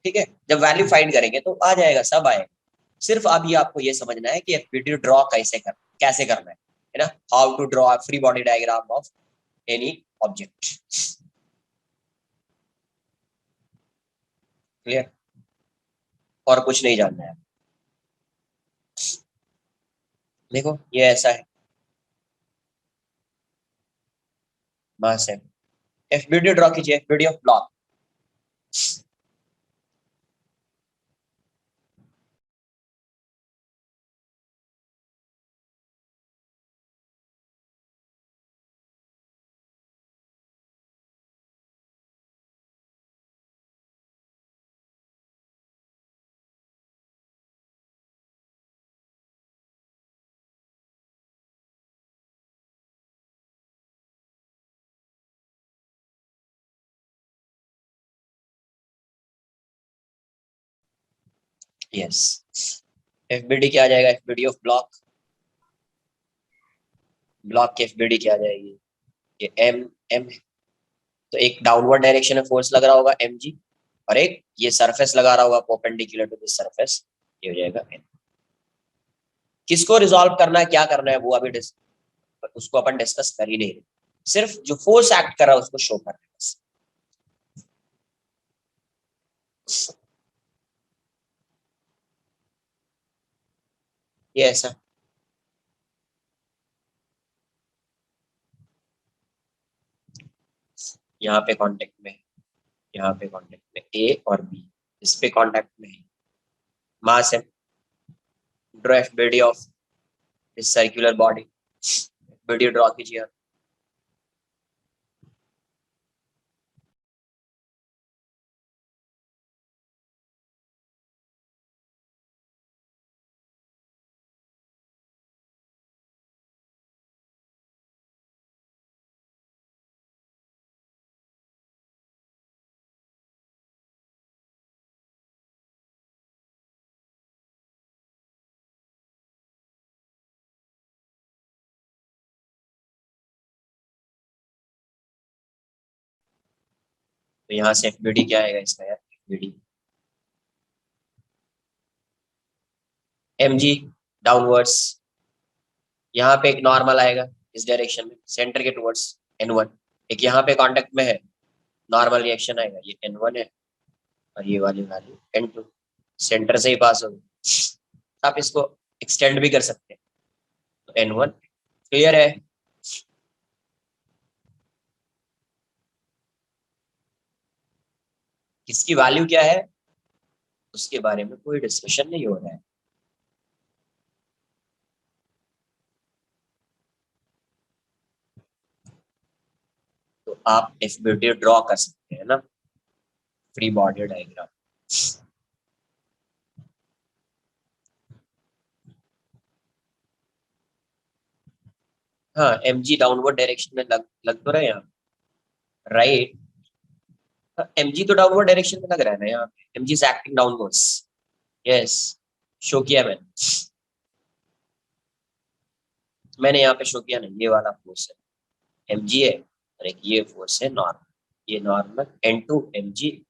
ठीक है, जब वैल्यू फाइंड करेंगे तो आ जाएगा, सब आएगा। सिर्फ अभी आपको ये समझना है कि वीडियो ड्रॉ कैसे करना है ना, how to draw free body diagram of any object. Clear? और कुछ नहीं जानना है। देखो ये ऐसा है, मास है, एफ वीडियो ड्रॉ कीजिए, वीडियो ब्लॉक। यस, एफबीडी क्या आ जाएगा, एफबीडी ऑफ ब्लॉक, ब्लॉक की एफबीडी क्या आ जाएगी, ये एम एम है। तो एक डाउनवर्ड डायरेक्शन में फोर्स लग रहा होगा एम जी, और एक ये सरफेस लगा रहा होगा परपेंडिकुलर टू दिस सरफेस, ये हो जाएगा एन। किसको रिजॉल्व करना है, क्या करना है, वो अभी उसको अपन डिस्कस कर ही नहीं रहे, सिर्फ जो फोर्स एक्ट कर रहा है उसको शो कर रहे हैं बस। ये ऐसा, यहाँ पे कांटेक्ट में, यहाँ पे कांटेक्ट में ए और बी, इस पे कांटेक्ट में है, मास है। Draw FBD of this circular body, video draw कीजिए। तो यहाँ से एफबीडी क्या आएगा इसका यार, एफबीडी एम जी डाउनवर्ड्स, यहाँ पे एक नॉर्मल आएगा इस डायरेक्शन में सेंटर के टुवर्ड्स N1, एक यहाँ पे कांटेक्ट में है, नॉर्मल रिएक्शन आएगा, ये N1 है और ये वाली वैल्यू N2, सेंटर से ही पास होगी। आप इसको एक्सटेंड भी कर सकते हैं, तो N1 क्लियर है। किसकी वैल्यू क्या है उसके बारे में कोई डिस्कशन नहीं हो रहा है। तो आप एफबीडी ड्रॉ कर सकते हैं ना, फ्री बॉडी डायग्राम। हाँ, एम जी डाउनवर्ड डायरेक्शन में लग तो रहा है यहाँ, राइट। एम जी तो डाउनवर्ड डायरेक्शन में लग रहा है ना, यहाँ पे m g is acting downwards. Yes, show किया मैंने यहाँ पे शो किया ना, ये वाला फोर्स है एम जी है, और एक ये फोर्स है नॉर्मल, ये normal N2 m g.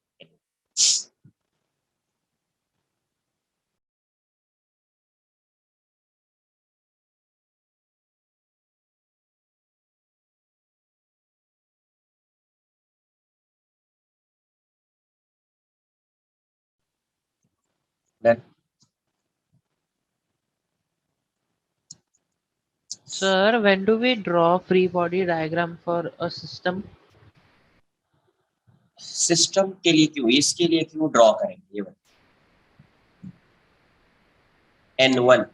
Then Sir, when do we draw free body diagram for a system? System के लिए क्यों, इसके लिए क्यों ड्रॉ करेंगे ये बताओ। N1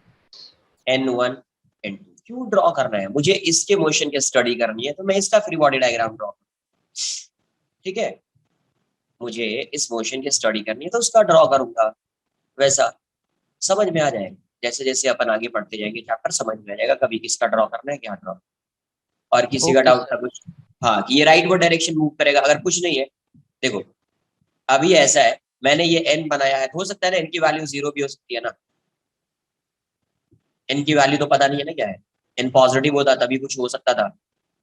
N1 N2 क्यों ड्रॉ करना है, मुझे इसके मोशन की स्टडी करनी है तो मैं इसका फ्री बॉडी डायग्राम ड्रॉ करूँ, ठीक है, मुझे इस मोशन की स्टडी करनी है तो उसका ड्रॉ करूंगा, वैसा समझ में आ जाएगा। जैसे जैसे अपन आगे पढ़ते जाएंगे चैप्टर समझ में आ जाएगा कभी किसका ड्रॉ करना है क्या ड्रॉ। और किसी का Okay, डाउट sir. था कुछ, हाँ कि ये राइट वर्ड डायरेक्शन मूव करेगा, अगर कुछ नहीं है देखो अभी ऐसा है मैंने ये n बनाया है, तो हो सकता है ना n की वैल्यू 0 भी हो सकती है ना, n की वैल्यू तो पता नहीं है ना क्या है, n पॉजिटिव होता तभी कुछ हो सकता था,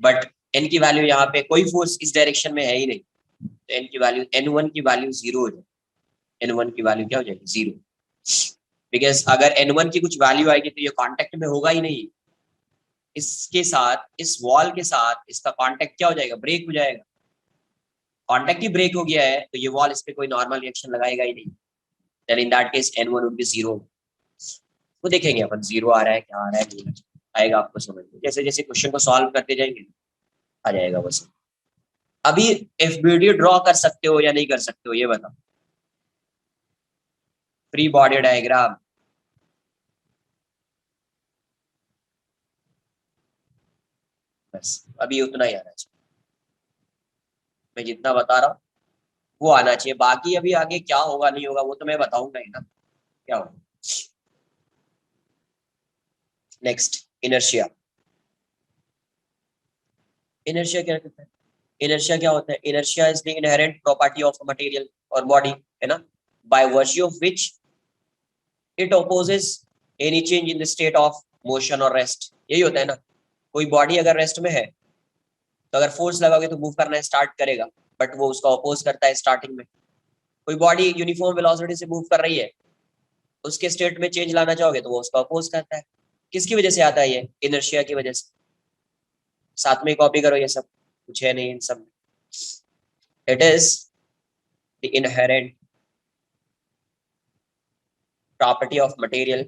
बट n की वैल्यू यहाँ पे कोई फोर्स इस डायरेक्शन में है ही नहीं, तो n की वैल्यू n1 की वैल्यू 0 हो जाए, n1 की वैल्यू क्या हो जाएगी 0, बिकॉज अगर n1 की कुछ वैल्यू आएगी तो ये कांटेक्ट में होगा ही नहीं, इसके साथ इस वॉल के साथ इसका कांटेक्ट क्या हो जाएगा, ब्रेक हो जाएगा, कांटेक्ट ही ब्रेक हो गया है तो ये वॉल इस पे कोई नॉर्मल रिएक्शन लगाएगा ही नहीं, then in that case n1 would be 0। वो देखेंगे अपन 0 आ रहा है क्या आ रहा है, नहीं आएगा आपको समझ में, जैसे जैसे क्वेश्चन को सॉल्व करते जाएंगे आ जाएगा बस। अभी एफबीडी ड्रॉ कर सकते हो या नहीं कर सकते हो ये बताओ, फ्री बॉडी डायग्राम बस अभी उतना ही आना चाहिए, मैं जितना बता रहा हूँ वो आना चाहिए, बाकी अभी आगे क्या होगा नहीं होगा वो तो मैं बताऊंगा ही ना क्या होगा। नेक्स्ट इनर्शिया, इनर्शिया क्या कहता है, इनर्शिया क्या होता है, inertia is the inherent property of material or body, है ना, by virtue of which it opposes any change in the state of motion or rest, यही होता है ना, कोई बॉडी अगर रेस्ट में है तो अगर फोर्स लगाओगे तो मूव करना स्टार्ट करेगा, बट वो उसका अपोज करता है स्टार्टिंग में। कोई बॉडी यूनिफॉर्म वेलोसिटी से मूव कर रही है, उसके स्टेट में चेंज लाना चाहोगे तो वो उसका अपोज करता है, किसकी वजह से आता है ये, इनर्शिया की वजह से। साथ में कॉपी करो ये सब, कुछ है नहीं इन सब, it is the inherent property of material,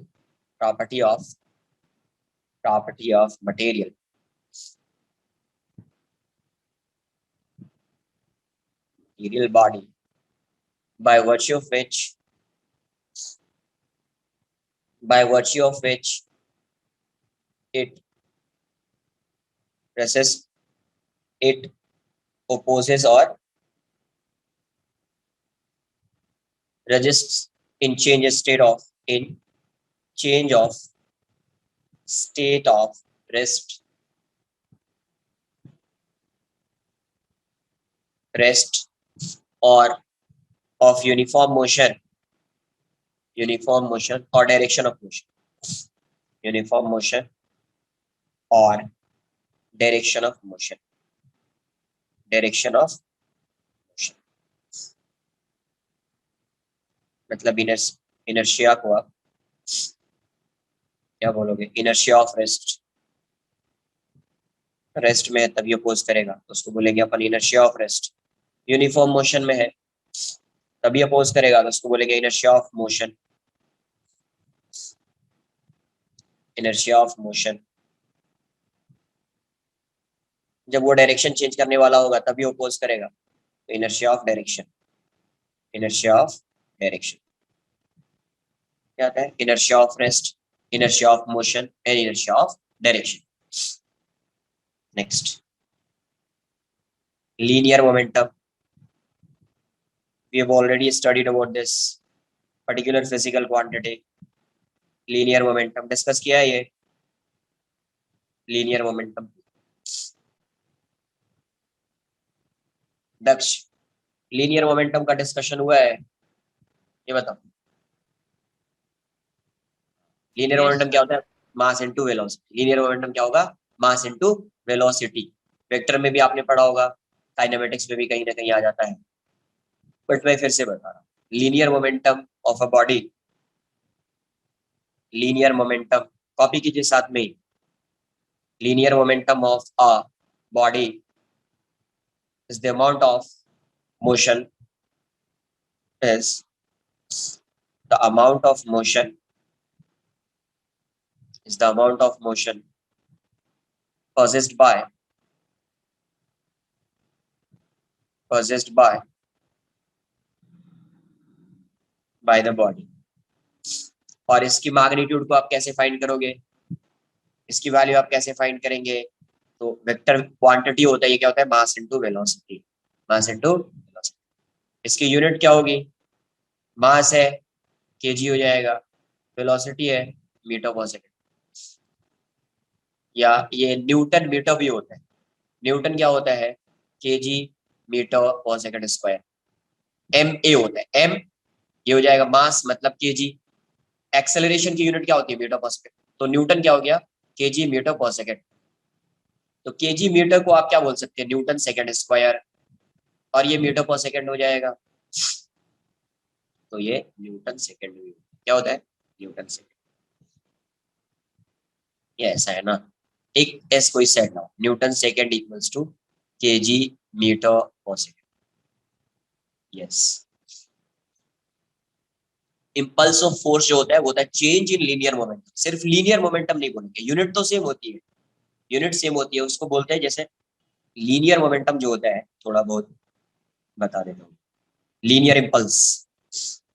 property of material, material body, by virtue of which it resists, it opposes or resists in change of state of, in change of state of rest or of uniform motion or direction of motion, uniform motion or direction of motion, direction of motion, मतलब inertia को आप क्या बोलोगे, inertia of rest, rest में है तभी oppose करेगा तो उसको बोलेंगे अपन inertia of rest, uniform motion में है तभी अपोज करेगा तो उसको बोलेंगे inertia of motion, inertia of motion. जब वो डायरेक्शन चेंज करने वाला होगा तभी अपोज करेगा तो inertia of direction, inertia of direction क्या आता है, inertia of rest, inertia of motion and inertia of direction. Next, linear momentum. We have already studied about this particular physical quantity, linear momentum. Discuss किया है ये linear momentum. दक्ष, linear momentum का discussion हुआ है, ये बताओ। linear Yes, momentum क्या होता है, mass into velocity. linear momentum क्या होगा, mass into velocity. वेक्टर में भी आपने पढ़ा होगा, काइनेमेटिक्स में भी कहीं ना कहीं आ जाता है, बट मैं फिर से बता रहा हूँ, linear momentum of a body, linear momentum copy कीजिए साथ में, linear momentum of a body is the amount of motion is the amount of motion is the amount of motion possessed by the body। और इसकी magnitude को आप कैसे find करोगे, इसकी वैल्यू आप कैसे फाइंड करेंगे, तो वेक्टर क्वांटिटी होता है, ये क्या होता है, mass into velocity, mass into velocity. इसकी यूनिट क्या होगी, मास है केजी हो जाएगा, वेलोसिटी है मीटर पर सेकंड, या ये न्यूटन मीटर भी होता है। न्यूटन क्या होता है, KG metre per second square. M A होता है, एम ये हो जाएगा मास मतलब केजी। एक्सेलरेशन की यूनिट क्या होती है, मीटर पर सेकंड, तो न्यूटन क्या हो गया, केजी मीटर पर सेकंड। तो केजी मीटर को आप क्या बोल सकते हैं, न्यूटन सेकंड स्क्वायर, और ये मीटर पर सेकंड हो जाएगा, तो ये न्यूटन सेकंड क्या होता है, न्यूटन सेकंड। ये ऐसा है ना, एक एस कोई सेट ना, newton second equals to kg metre per second. Yes, impulse of force जो होता है वो होता है चेंज इन लीनियर मोमेंटम। सिर्फ लीनियर मोमेंटम नहीं बोलेंगे, यूनिट तो सेम होती है, यूनिट सेम होती है, उसको बोलते हैं जैसे लीनियर मोमेंटम जो होता है, थोड़ा बहुत बता देता हूँ, लीनियर इंपल्स।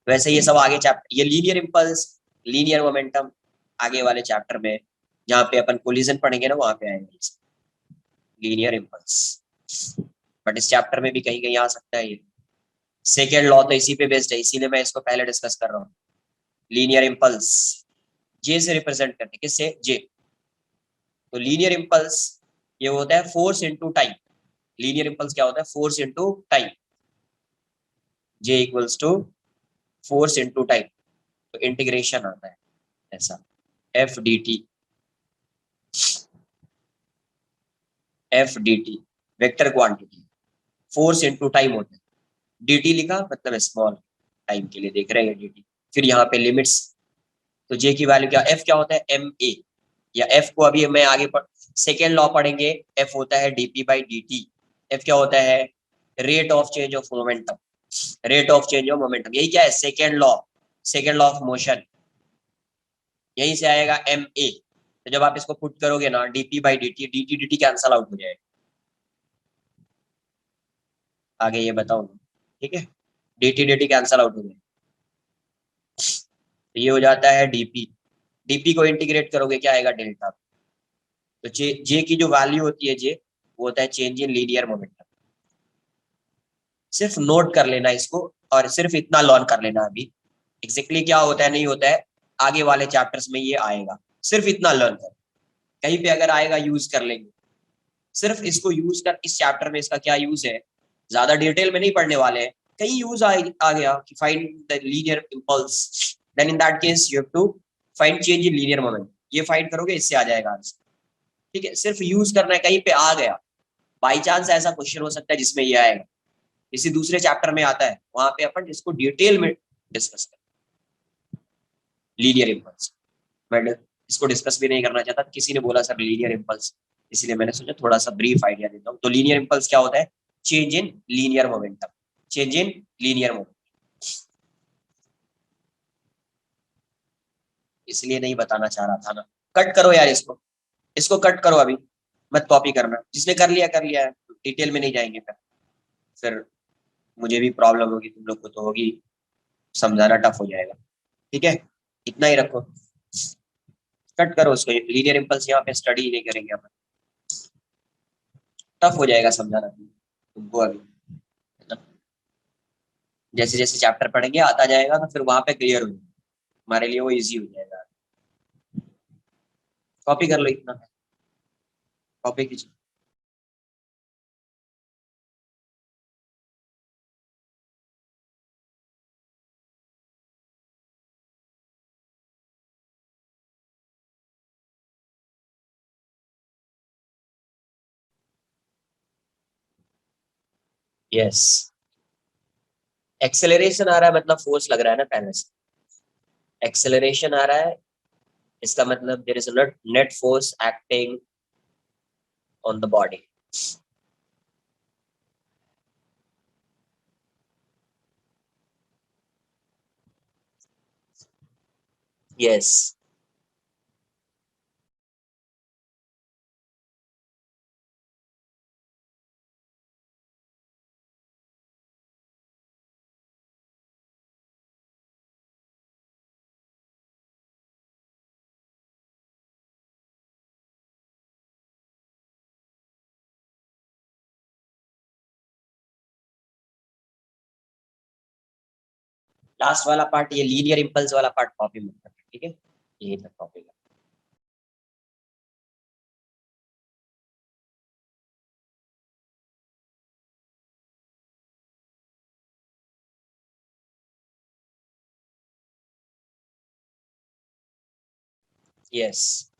वैसे ये सब आगे चैप्टर, ये लीनियर इंपल्स, लीनियर मोमेंटम आगे वाले चैप्टर में जहाँ पे अपन कोलिजन पढ़ेंगे ना, वहां पे आएंगे लीनियर इंपल्स। बट इस चैप्टर में भी कहीं कहीं आ सकता है ये। सेकेंड लॉ तो इसी पे बेस्ड है, इसीलिए मैं इसको पहले डिस्कस कर रहा हूँ। लीनियर इंपल्स जे से रिप्रेजेंट करते, किससे, जे। तो लीनियर इंपल्स ये होता है force into time. Linear impulse क्या होता है, force into time, J equals to force into time. तो इंटीग्रेशन आता है ऐसा, F d t, F d t vector quantity, force into time होता है। dt लिखा मतलब स्मॉल टाइम के लिए देख रहे हैं dt। फिर यहाँ पे लिमिट्स, तो j की वैल्यू क्या, f क्या होता है, एम ए, या f को अभी मैं आगे सेकेंड लॉ पढ़ेंगे, f होता है dp बाई dt। f क्या होता है, rate of change of momentum, rate of change of momentum, यही क्या है, second law, second law of motion, यहीं से आएगा एम ए। तो जब आप इसको पुट करोगे ना, dp by dt, dt dt cancel out हो जाएगा, आगे ये बताऊंगा, ठीक है, dt dt कैंसल आउट हो जाएगा। तो ये हो जाता है डीपी, डीपी को इंटीग्रेट करोगे क्या आएगा, डेल्टा। तो जे की जो वैल्यू होती है, जे वो होता है चेंज इन लीनियर मोमेंटम। सिर्फ नोट कर लेना इसको, और सिर्फ इतना लर्न कर लेना अभी, एग्जैक्टली क्या होता है नहीं होता है आगे वाले चैप्टर्स में ये आएगा, सिर्फ इतना लर्न कर, कहीं पे अगर आएगा यूज कर लेंगे। सिर्फ इसको यूज कर, इस चैप्टर में इसका क्या यूज है, ज्यादा डिटेल में नहीं पढ़ने वाले हैं, कहीं यूज आ गया कि find the linear impulse, then in that case you have to find change in linear momentum, ये फाइंड करोगे इससे आ जाएगा आंसर, ठीक है। सिर्फ यूज करना है, कहीं पे आ गया, बाई चांस ऐसा क्वेश्चन हो सकता है जिसमें ये आएगा, किसी दूसरे चैप्टर में आता है, वहां पे अपन इसको डिटेल में डिस्कस करें, लीनियर इंपल्स। मैं इसको डिस्कस भी नहीं करना चाहता, किसी ने बोला सर लीनियर इंपल्स, इसलिए मैंने सोचा थोड़ा सा ब्रीफ आइडिया देता हूँ। तो लीनियर इंपल्स क्या होता है, change in linear momentum, change in linear momentum, इसलिए नहीं बताना चाह रहा था ना। कट करो यार इसको, इसको कट करो अभी, मत कॉपी करना, जिसने कर लिया है, डिटेल में नहीं जाएंगे, फिर मुझे भी प्रॉब्लम होगी, तुम लोग को तो होगी, समझाना टफ हो जाएगा, ठीक है, इतना ही रखो, कट करो उसको, लीनियर इंपल्स यहाँ पे स्टडी नहीं करेंगे अपन, टफ हो जाएगा समझाना तुमको अभी, जैसे जैसे चैप्टर पढ़ेंगे आता जाएगा, तो फिर वहां पे क्लियर हो जाएगा, हमारे लिए वो इजी हो जाएगा। कॉपी कर लो इतना, कॉपी कीजिए। यस, एक्सेलरेशन आ रहा है मतलब फोर्स लग रहा है ना पहले से, एक्सेलरेशन आ रहा है, इसका मतलब there is a net force acting on the body. Yes last वाला पार्ट, ये लीनियर इंपल्स वाला पार्ट कॉपी मत करना, ठीक है, यही तक कॉपी करना। यस,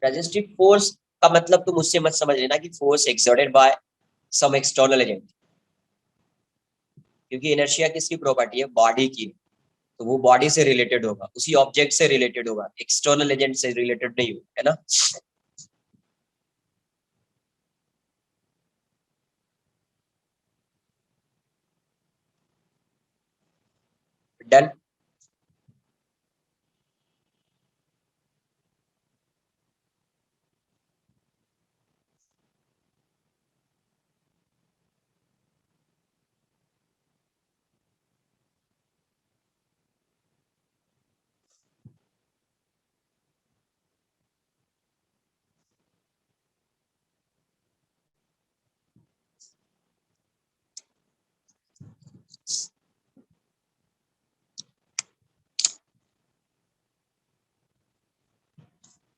रेजिस्टिव फोर्स का मतलब तुम उससे मत समझ लेना कि force exerted by some external agent, क्योंकि इनर्शिया किसकी प्रॉपर्टी है, बॉडी की, तो वो बॉडी से रिलेटेड होगा, उसी ऑब्जेक्ट से रिलेटेड होगा, एक्सटर्नल एजेंट से रिलेटेड नहीं होगा, है ना। Done.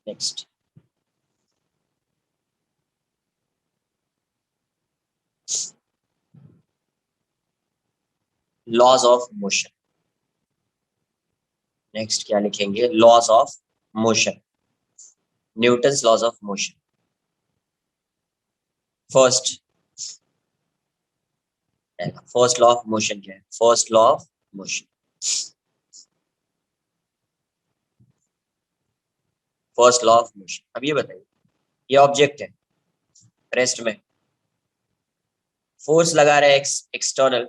Next, laws of motion. Next क्या लिखेंगे, laws of motion, Newton's laws of motion. First, first law of motion क्या है, first law of motion, first law of motion. अब ये बताइए, ये ऑब्जेक्ट है, रेस्ट में, फोर्स लगा रहे हैं एक्सटर्नल,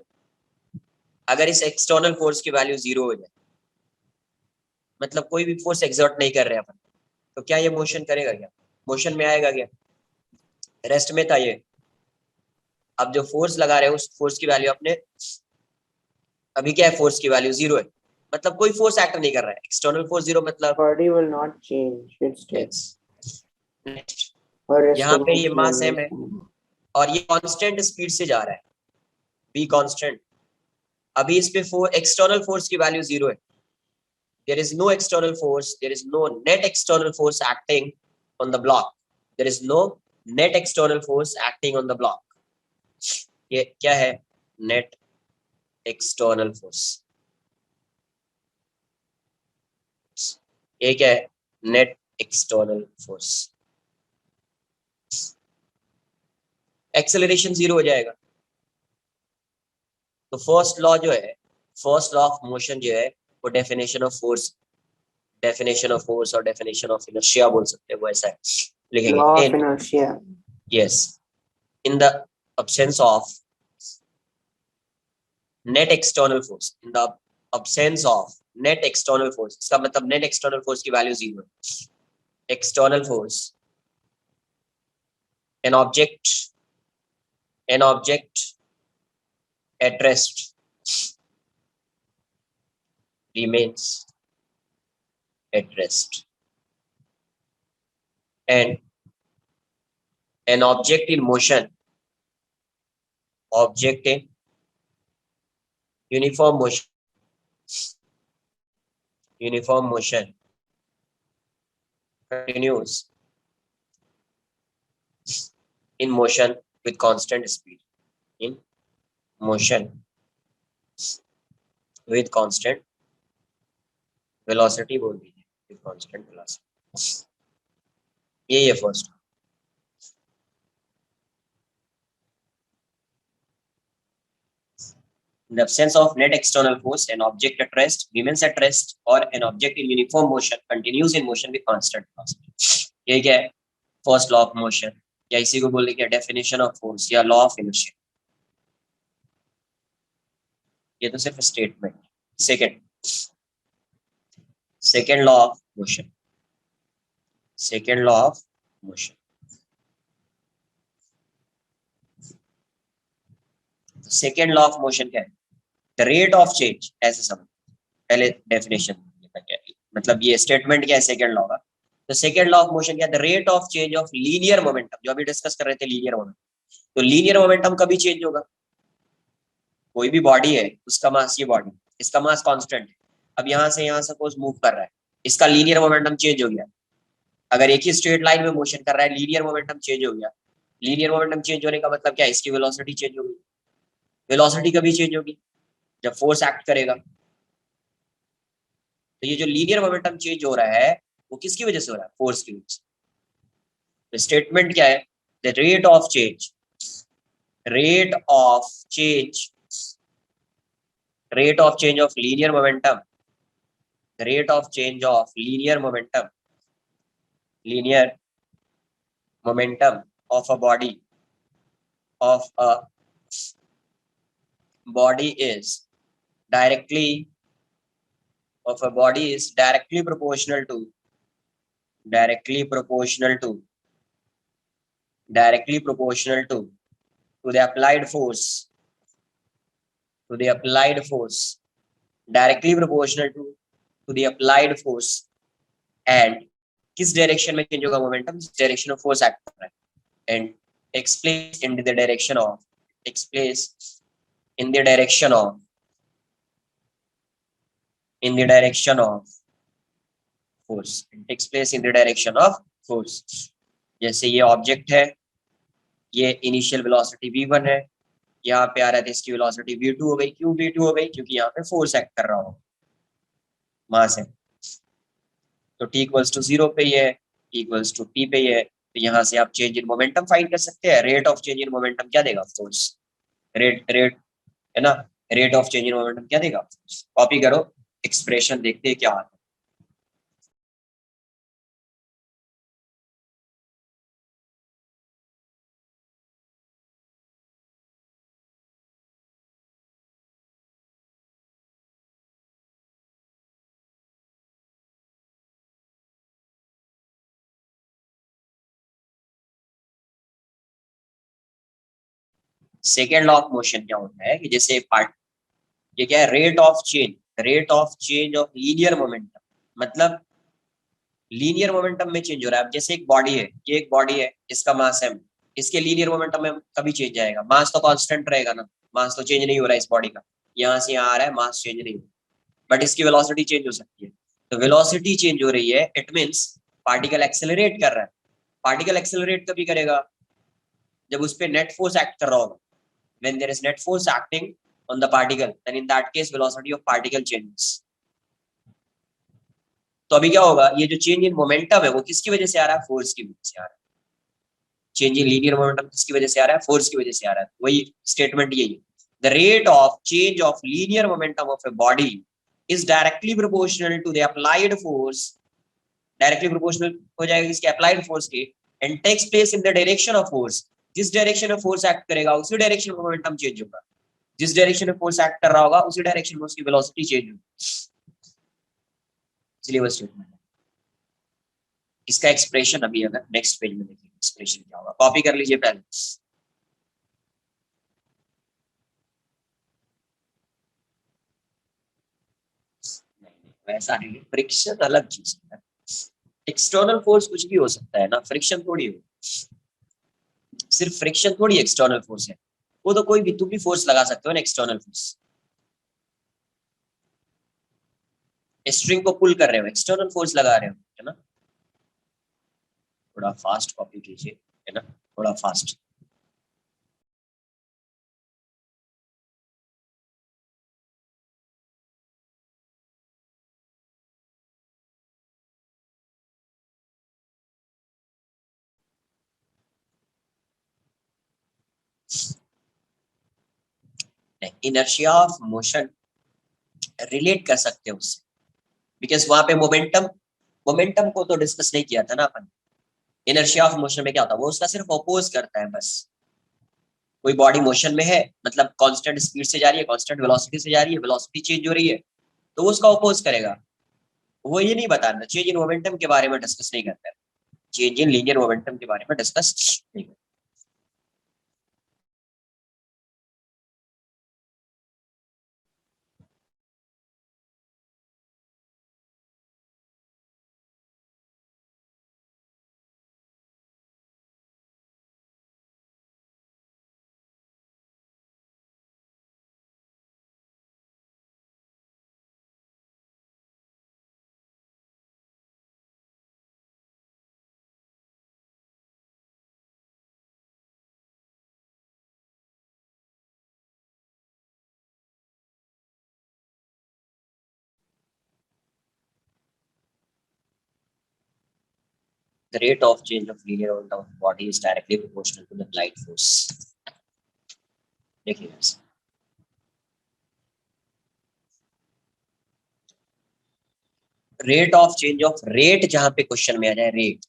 अगर इस एक्सटर्नल फोर्स की वैल्यू 0 हो जाए, मतलब कोई भी फोर्स एक्सर्ट नहीं कर रहे अपन, तो क्या ये मोशन करेगा, क्या मोशन में आएगा, क्या रेस्ट में था ये। अब जो फोर्स लगा रहे हैं उस फोर्स की वैल्यू अपने, अभी क्या है, फोर्स की वैल्यू 0 है, मतलब कोई फोर्स एक्ट नहीं कर रहा है, एक्सटर्नल फोर्स 0 मतलब। body will not change its state next, or यहाँ पे ये estimation मास will m है और ये कांस्टेंट स्पीड से जा रहा है, v कांस्टेंट। अभी इस पे एक्सटर्नल फोर्स की वैल्यू 0 है, there is no external force, there is no net external force acting on the block, there is no net external force acting on the block। ये क्या है, net external force, ये क्या है, net external force। Acceleration 0 हो जाएगा, तो first law जो है, फर्स्ट लॉ ऑफ मोशन जो है, वो definition of force, definition of force और डेफिनेशन ऑफ इनर्शिया बोल सकते हैं, वो ऐसा है, लिखेंगे law of in, inertia yes, in the absence of net external force, in the absence of net external force, इसका मतलब net external force की वैल्यू 0 है, external force, an object at rest remains at rest, and an object in motion, object in uniform motion, uniform motion continues in motion with constant speed, in motion with constant velocity बोल दीजिए, with constant velocity, ये first. In the absence of net external force, an object at rest remains at rest, or an object in uniform motion continues in motion with constant velocity। ये क्या है, first law of motion, या इसी को बोलने क्या, definition of force या law of inertia. ये तो सिर्फ statement. Second, second law of motion, second law of motion. Second law of motion क्या है? द रेट ऑफ चेंज, ऐसे समझ, पहले डेफिनेशन क्या है, मतलब ये स्टेटमेंट क्या है सेकेंड लॉ का। तो सेकेंड लॉ ऑफ मोशन क्या है? The rate of change of linear momentum, जो अभी डिस्कस कर रहे थे लीनियर मोमेंटम। तो लीनियर मोमेंटम कभी चेंज होगा? कोई भी बॉडी है, उसका मास, ये बॉडी, इसका मास कांस्टेंट है। अब यहाँ से यहाँ सपोज मूव कर रहा है, इसका लीनियर मोमेंटम चेंज हो गया। अगर एक ही स्ट्रेट लाइन में मोशन कर रहा है, लीनियर मोमेंटम चेंज हो गया। लीनियर मोमेंटम चेंज होने का मतलब क्या है? इसकी वेलोसिटी चेंज हो गई। वेलोसिटी कभी चेंज होगी? जब फोर्स एक्ट करेगा। तो ये जो लीनियर मोमेंटम चेंज हो रहा है, वो किसकी वजह से हो रहा है? फोर्स की वजह से। तो स्टेटमेंट क्या है? The rate of change, rate of change, rate of change of linear momentum, the rate of change of linear momentum, linear momentum of a body, of a body is directly, of a body is directly proportional to, directly proportional to, directly proportional to the applied force, to the applied force, directly proportional to the applied force, and किस direction में change होगा momentum? Direction of force act कर रहा है, and takes place in the direction of, takes place in the direction of, in the direction of force, it takes place in the direction of force। जैसे ये object है, ये initial velocity v1 है, यहाँ पे आ रहा था, इसकी वेलोसिटी v2 हो गई। क्यों v2 हो गई? क्योंकि यहाँ पे फोर्स एक्ट कर रहा हो, मास है। तो t इक्वल्स टू 0 पे ही है, t इक्वल्स टू p पे ही है। तो यहाँ से आप चेंज इन मोमेंटम फाइंड कर सकते हैं। Rate of change in momentum क्या देगा? फोर्स। रेट है ना, rate of change in momentum क्या देगा? कॉपी करो, एक्सप्रेशन देखते हैं क्या आता है। सेकेंड लॉ ऑफ मोशन क्या होता है कि जैसे पार्ट, ये क्या है? Rate of change, rate of change of linear momentum, मतलब लीनियर मोमेंटम में चेंज हो रहा है। अब जैसे एक बॉडी है, ये एक बॉडी है, इसका मास है, इसके लीनियर मोमेंटम में कभी चेंज आएगा? मास तो कांस्टेंट रहेगा ना, मास तो चेंज नहीं हो रहा है इस बॉडी का, यहाँ से यहाँ आ रहा है, मास चेंज नहीं हो रहा, बट इसकी वेलोसिटी चेंज हो सकती है। तो वेलोसिटी चेंज हो रही है, इट मींस पार्टिकल एक्सेलरेट कर रहा है। पार्टिकल एक्सेलरेट कभी करेगा? जब उस पर नेट फोर्स एक्ट कर रहा होगा। when there is net force acting on the particle, then in that case velocity of particle changes। तो अभी क्या होगा? ये जो चेंज इन मोमेंटम है वो किसकी वजह से आ रहा है? फोर्स की वजह से आ रहा है। चेंज इन लीनियर मोमेंटम किसकी वजह से आ रहा है? फोर्स की वजह से आ रहा है। वही स्टेटमेंट यही है, the rate of change of linear momentum of a body is directly proportional to the applied force, directly proportional हो जाएगा इसके अप्लाइड फोर्स के, and takes place in the direction of force. जिस डायरेक्शन में force act करेगा उसी direction में momentum change होगा। जिस डायरेक्शन में फोर्स एक्ट कर रहा होगा उसी डायरेक्शन में उसकी वेलोसिटी चेंज होगी। इसलिए वो स्टेटमेंट है। इसका एक्सप्रेशन अभी अगर नेक्स्ट पेज में देखेंगे एक्सप्रेशन क्या होगा, कॉपी कर लीजिए पहले। वैसा नहीं, फ्रिक्शन अलग चीज है। एक्सटर्नल फोर्स कुछ भी हो सकता है ना, फ्रिक्शन थोड़ी हो, सिर्फ फ्रिक्शन थोड़ी एक्सटर्नल फोर्स है। वो तो कोई भी, तुम भी फोर्स लगा सकते हो ना, एक्सटर्नल फोर्स। स्ट्रिंग को पुल कर रहे हो, एक्सटर्नल फोर्स लगा रहे हो, है ना। थोड़ा फास्ट कॉपी कीजिए, है ना, थोड़ा fast. Inertia of motion relate कर सकते हो उससे, बिकॉज वहां पे मोमेंटम, मोमेंटम को तो डिस्कस नहीं किया था ना अपन। इनर्शिया ऑफ मोशन में क्या होता है? वो उसका सिर्फ अपोज करता है बस। कोई बॉडी मोशन में है, मतलब कांस्टेंट स्पीड से जा रही है, कांस्टेंट वेलोसिटी से जा रही है, वेलोसिटी चेंज हो रही है, तो वो उसका अपोज करेगा। वो ये नहीं बताना, चेंज इन मोमेंटम के बारे में डिस्कस नहीं करता है, चेंज इन लीनियर मोमेंटम के बारे में डिस्कस नहीं करता। The rate of change of linear momentum of body is directly proportional to the applied force. देखिए rate of change of rate, जहां पे क्वेश्चन में आ जाए रेट,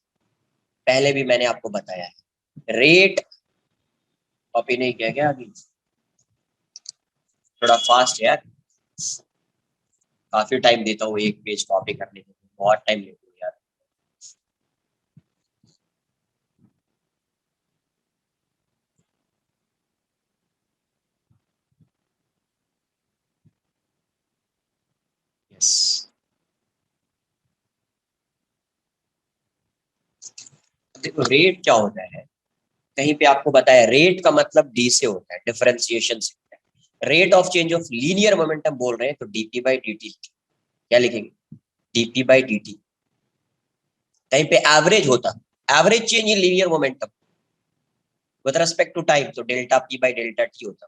पहले भी मैंने आपको बताया है रेट, कॉपी नहीं किया क्या अभी? थोड़ा फास्ट है यार, काफी टाइम देता हूँ एक पेज कॉपी करने में, बहुत टाइम लेता हूँ यार। यस, देखो रेट क्या होता है, कहीं पे आपको बताया रेट का मतलब डी से होता है, डिफरेंशिएशन से होता है। Rate of change of linear momentum बोल रहे हैं तो डीपी बाई डी, क्या लिखेंगे? DP by D. कहीं पे एवरेज होता, average change in linear momentum with respect to time, तो delta P by delta T होता,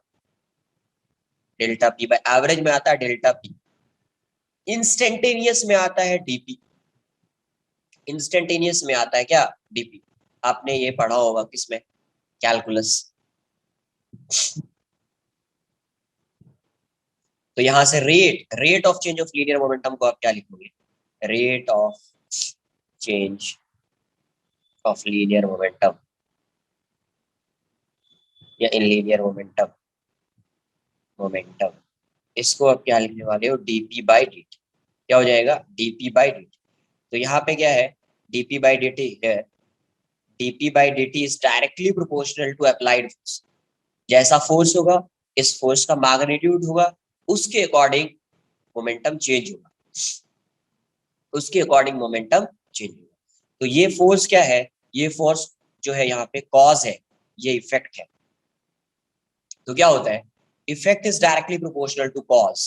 डेल्टा पी बाई एवरेज में आता है डेल्टा पी, इंस्टेंटेनियस में आता है डीपी, इंस्टेंटेनियस में आता है क्या? डीपी। आपने ये पढ़ा होगा किसमें? कैलकुलस। तो यहां से rate of change of linear momentum को आप क्या लिखोगे? Rate of change of linear momentum या इन लीनियर मोमेंटम, मोमेंटम, इसको आप क्या लिखने वाले हो? D p by D. क्या हो जाएगा? D p by d. तो यहाँ पे क्या है? डीपी बाई डी टी है, d p by d t is directly proportional to applied force. जैसा फोर्स होगा, इस फोर्स का मैग्नीट्यूड होगा, उसके अकॉर्डिंग मोमेंटम चेंज होगा, उसके अकॉर्डिंग मोमेंटम चेंज होगा। तो ये फोर्स क्या है? ये फोर्स जो है यहाँ पे कॉज है, ये इफेक्ट है। तो क्या होता है? Effect is directly proportional to cause.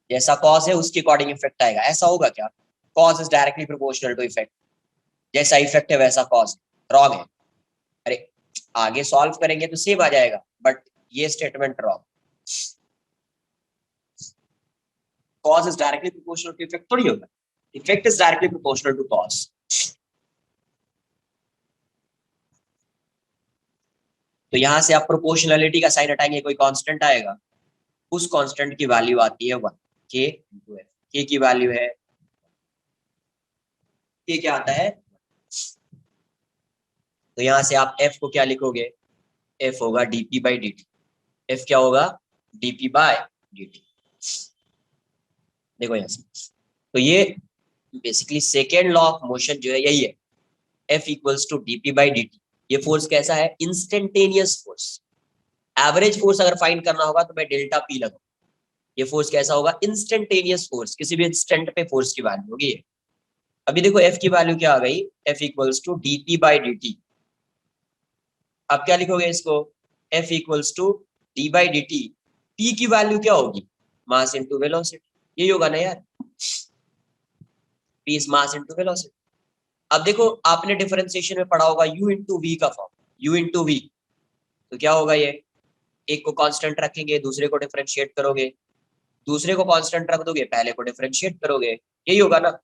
जैसा कॉज है उसके अकॉर्डिंग इफेक्ट आएगा, ऐसा होगा क्या? Cause is directly proportional to effect, जैसा इफेक्ट है वैसा कॉज। रॉन्ग है, अरे आगे सॉल्व करेंगे तो सेम आ जाएगा, बट ये statement wrong. Cause is directly proportional to effect थोड़ी होगा, effect is directly proportional to cause. तो यहां से आप प्रोपोर्शनलिटी का साइन हटाएंगे, कोई कांस्टेंट आएगा, उस कांस्टेंट की वैल्यू आती है 1, के इंटू एफ। के की वैल्यू है, के क्या आता है? तो यहां से आप एफ को क्या लिखोगे? एफ होगा d p by d t. F क्या होगा? D p by d t. देखो यहां से, तो ये basically second law of motion जो है यही है, F equals to d p by d t. ये फोर्स कैसा है? Instantaneous force. एवरेज फोर्स अगर फाइंड करना होगा तो मैं डेल्टा पी लगाऊं। ये फोर्स कैसा होगा? इंस्टेंटेनियस फोर्स, किसी भी इंस्टेंट पे फोर्स की वैल्यू होगी ये। अभी देखो एफ की वैल्यू क्या आ गई? F equals to d p by d t. अब क्या लिखोगे इसको? F equals to d by d t. P की वैल्यू क्या होगी? मास इंटू वेलोसिटी, यही होगा ना यार, p is mass into velocity. अब देखो आपने डिफरेंशिएशन में पढ़ा होगा यू इंटू वी का फॉर्म, यू इंटू वी। तो क्या होगा ये? एक को कांस्टेंट रखेंगे, दूसरे को डिफरेंशिएट करोगे, दूसरे को कांस्टेंट रख दोगे, पहले को डिफरेंशिएट करोगे, यही होगा ना।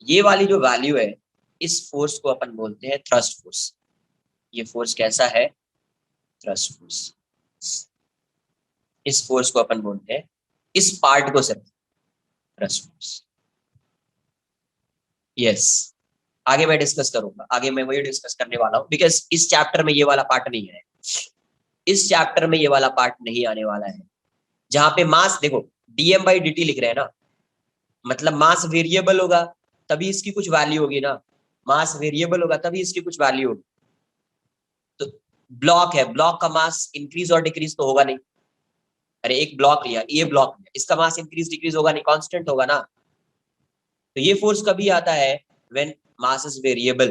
ये वाली जो वैल्यू है, इस फोर्स को अपन बोलते हैं थ्रस्ट फोर्स। ये फोर्स कैसा है? Thrust force. इस फोर्स को अपन बोलते हैं, इस पार्ट को सिर्फ थ्रस्ट फोर्स। यस, आगे मैं डिस्कस करूंगा, आगे मैं वही डिस्कस करने वाला हूं, बिकॉज इस चैप्टर में ये वाला पार्ट नहीं है, इस चैप्टर में ये वाला पार्ट नहीं आने वाला है। जहां पे मास देखो dm by dt लिख रहे हैं ना, मतलब मास वेरिएबल होगा तभी इसकी कुछ वैल्यू होगी ना, मास वेरिएबल होगा तभी इसकी कुछ वैल्यू होगी। तो ब्लॉक है, ब्लॉक का मास इंक्रीज और डिक्रीज तो होगा नहीं। अरे एक ब्लॉक लिया, ये ब्लॉक लिया, इसका मास इंक्रीज डिक्रीज होगा नहीं, कांस्टेंट होगा ना। तो ये फोर्स कभी आता है when mass is variable,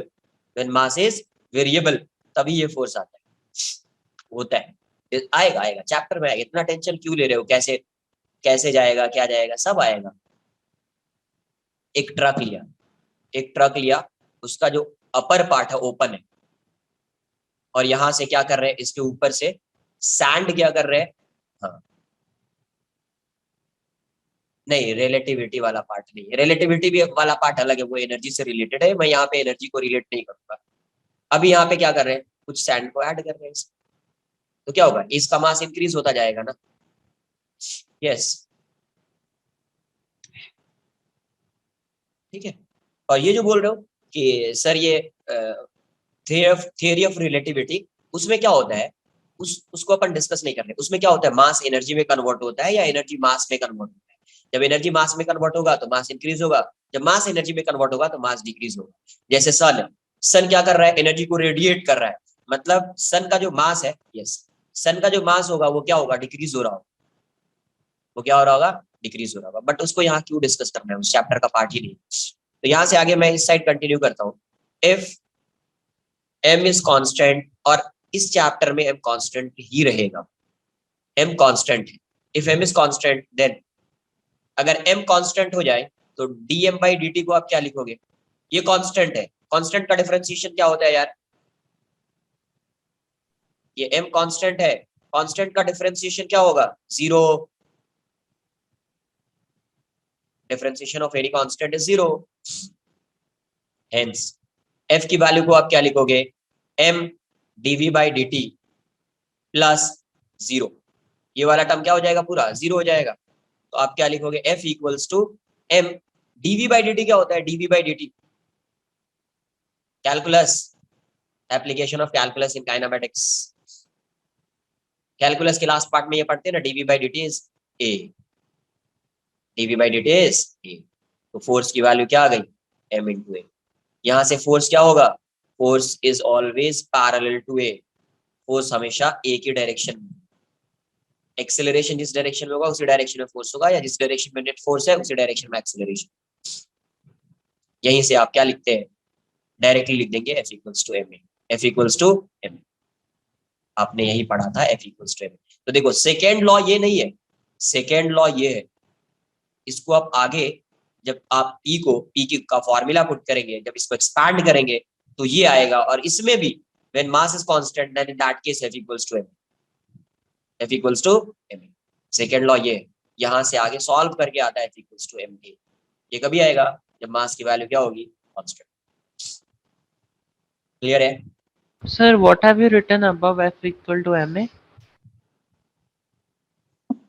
when mass is variable तभी ये फोर्स आता है, होता है। आएगा आएगा चैप्टर में आएगा, इतना टेंशन क्यों ले रहे हो, कैसे कैसे जाएगा क्या जाएगा, सब आएगा। एक ट्रक लिया, एक ट्रक लिया, उसका जो अपर पार्ट है ओपन है, और यहां से क्या कर रहे हैं, इसके ऊपर से सैंड क्या कर रहे हैं, हाँ नहीं रिलेटिविटी वाला पार्ट नहीं है, रिलेटिविटी भी वाला पार्ट अलग है, वो एनर्जी से रिलेटेड है, मैं यहाँ पे एनर्जी को रिलेट नहीं करूंगा। अभी यहाँ पे क्या कर रहे हैं, कुछ सैंड को ऐड कर रहे हैं इसमें, तो क्या होगा, इसका मास इंक्रीज होता जाएगा ना। यस ठीक है। और ये जो बोल रहे हो कि सर ये थियरी ऑफ रिलेटिविटी, उसमें क्या होता है, उसको अपन डिस्कस नहीं कर रहे। उसमें क्या होता है, मास एनर्जी में कन्वर्ट होता है या एनर्जी मास में कन्वर्ट होता है। जब एनर्जी मास में कन्वर्ट होगा तो मास इंक्रीज होगा, जब मास एनर्जी में कन्वर्ट होगा तो मास डिक्रीज होगा। जैसे सन, सन क्या कर रहा है, एनर्जी को रेडिएट कर रहा है, मतलब सन का जो मास है, यस सन का जो मास होगा वो क्या होगा, डिक्रीज हो रहा होगा, वो क्या हो रहा होगा, डिक्रीज हो रहा होगा। बट उसको यहाँ क्यों डिस्कस करना है, उस चैप्टर का पार्ट ही नहीं। तो यहाँ से आगे मैं इस साइड कंटिन्यू करता हूँ। इफ m इज कांस्टेंट, और इस चैप्टर में m कांस्टेंट ही रहेगा, m कांस्टेंट है। If m is constant then, अगर m कांस्टेंट हो जाए तो dm by dt को आप क्या लिखोगे, ये कांस्टेंट है, कांस्टेंट का डिफरेंशिएशन क्या होता है यार, ये m कांस्टेंट है, कांस्टेंट का डिफरेंशिएशन क्या होगा, zero, differentiation of any constant is zero. Hence f की वैल्यू को आप क्या लिखोगे, m dv by dt plus zero, ये वाला टर्म क्या हो जाएगा, पूरा जीरो हो जाएगा। तो आप क्या लिखोगे, f equals to m dv by dt, क्या होता है dv by dt, calculus, application of calculus in kinematics. Calculus के लास्ट पार्ट में ये पढ़ते हैं ना, dv by dt is a, dv by dt is a। तो फोर्स की वैल्यू क्या आ गई, m into a। यहां से फोर्स क्या होगा, force is always parallel to a, force हमेशा एक ही डायरेक्शन में, एक्सेलरेशन जिस डायरेक्शन में होगा उसी डायरेक्शन में फोर्स होगा, या जिस डायरेक्शन में नेट फोर्स है उसी डायरेक्शन में एक्सेलरेशन। यहीं से आप क्या लिखते हैं, डायरेक्टली लिख देंगे F equals to m a, F equals to m, आपने यही पढ़ा था F इक्वल्स टू एम। तो देखो सेकेंड लॉ ये नहीं है, सेकेंड लॉ ये है, इसको आप आगे जब आप P का फॉर्मूला पुट करेंगे, जब इसको एक्सपैंड करेंगे तो ये आएगा, और इसमें भी when mass is constant then in that case F equals to m, F equals to m. Second law ये है, यहां से आगे सॉल्व करके आता है F इक्वल्स टू एम। ये कभी आएगा, जब मास की वैल्यू क्या होगी, कांस्टेंट। क्लियर है? Sir, what have you written above F equal to ma?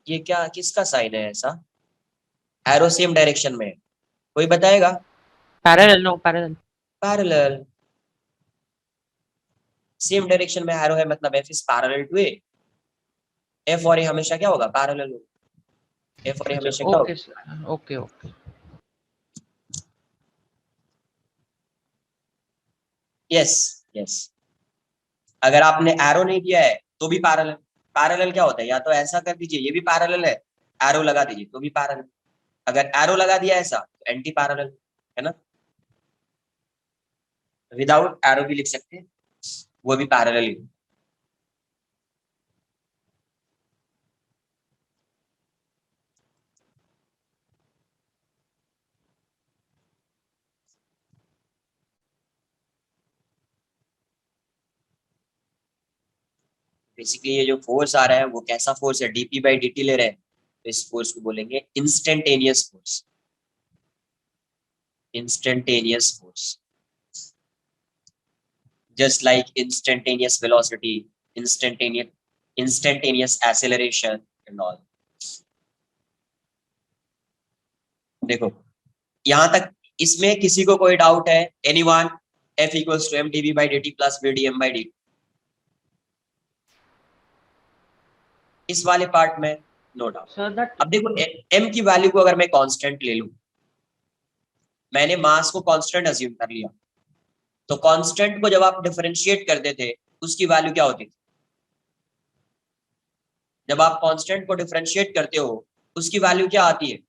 ये क्या किसका साइन है ऐसा, एरो सेम डायरेक्शन में है, कोई बताएगा? Parallel, no, parallel. Parallel, same direction में एरो है, मतलब F is parallel to a, F और A हमेशा क्या होगा, पैरेलल होगा, F और A हमेशा क्या होगा। Okay, sir. Okay, okay. Yes yes, अगर आपने एरो नहीं किया है तो भी पैरेलल, पैरेलल क्या होता है, या तो ऐसा कर दीजिए ये भी पैरेलल है, एरो लगा दीजिए तो भी पैरेलल, अगर एरो लगा दिया ऐसा तो एंटी पैरेलल है ना, विदाउट एरो भी लिख सकते हैं, वो भी पैरेलल ही। बेसिकली ये जो फोर्स आ रहा है वो कैसा फोर्स है, डीपी बाई डी ले रहे हैं, तो इस फोर्स को बोलेंगे instantaneous force, instantaneous force, just like instantaneous velocity, instantaneous acceleration and all। देखो यहां तक इसमें किसी को कोई डाउट है, anyone? F equals to m dv by dt plus v dm by dt, इस वाले पार्ट में नो डाउट। So that अब देखो m की वैल्यू को अगर मैं कांस्टेंट ले लूं, मैंने मास को कांस्टेंट अज्यूम कर लिया, तो कांस्टेंट को जब आप डिफरेंशिएट करते थे उसकी वैल्यू क्या होती थी? जब आप कांस्टेंट को डिफरेंशिएट करते हो उसकी वैल्यू क्या आती है?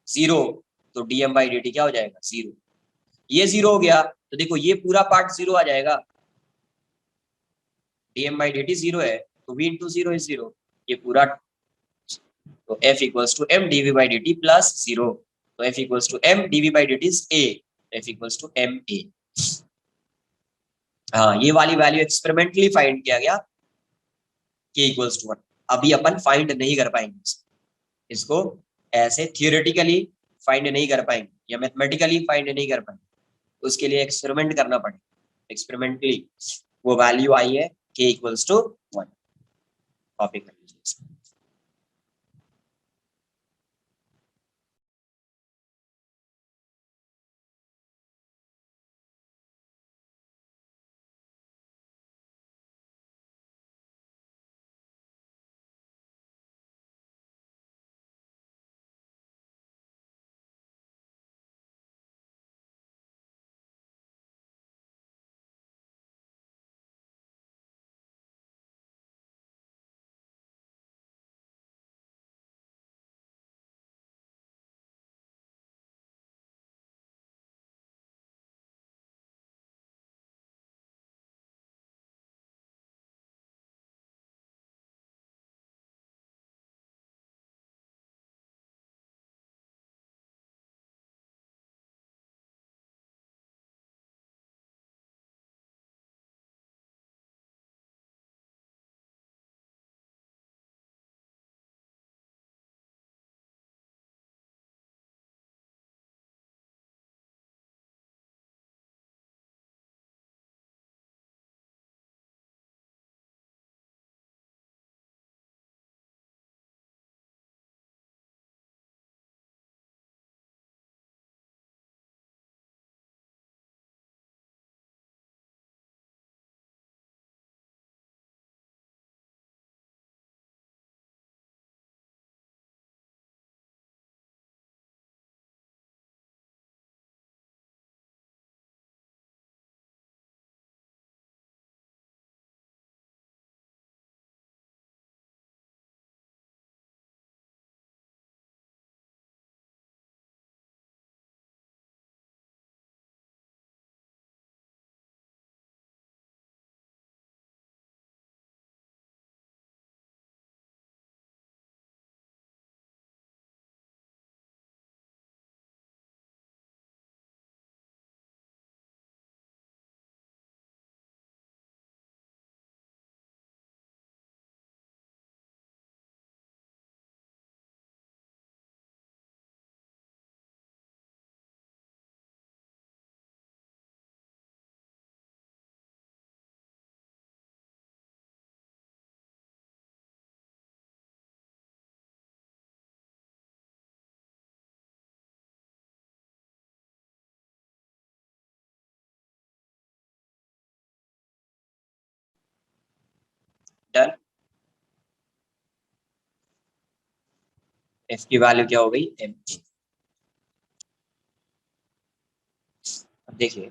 0। तो dm by dt क्या हो जाएगा? 0। ये 0 हो गया तो देखो ये पूरा पार्ट 0 आ जाएगा, dm by dt 0 है तो v into 0 is 0, ये पूरा। तो f equals to m dv by dt plus 0, तो f equals to m dv by dt is a, f equals to m a। हाँ, ये वाली वैल्यू एक्सपेरिमेंटली फाइंड किया गया k equals to 1। अभी अपन फाइंड नहीं कर पाएंगे इसको, ऐसे थियोरेटिकली फाइंड नहीं कर पाएंगे या मैथमेटिकली फाइंड नहीं कर पाएंगे, उसके लिए एक्सपेरिमेंट करना पड़ेगा। एक्सपेरिमेंटली वो वैल्यू आई है k equals to 1। कॉपी कर लीजिए। डन। f की वैल्यू क्या हो गई? m। अब देखिए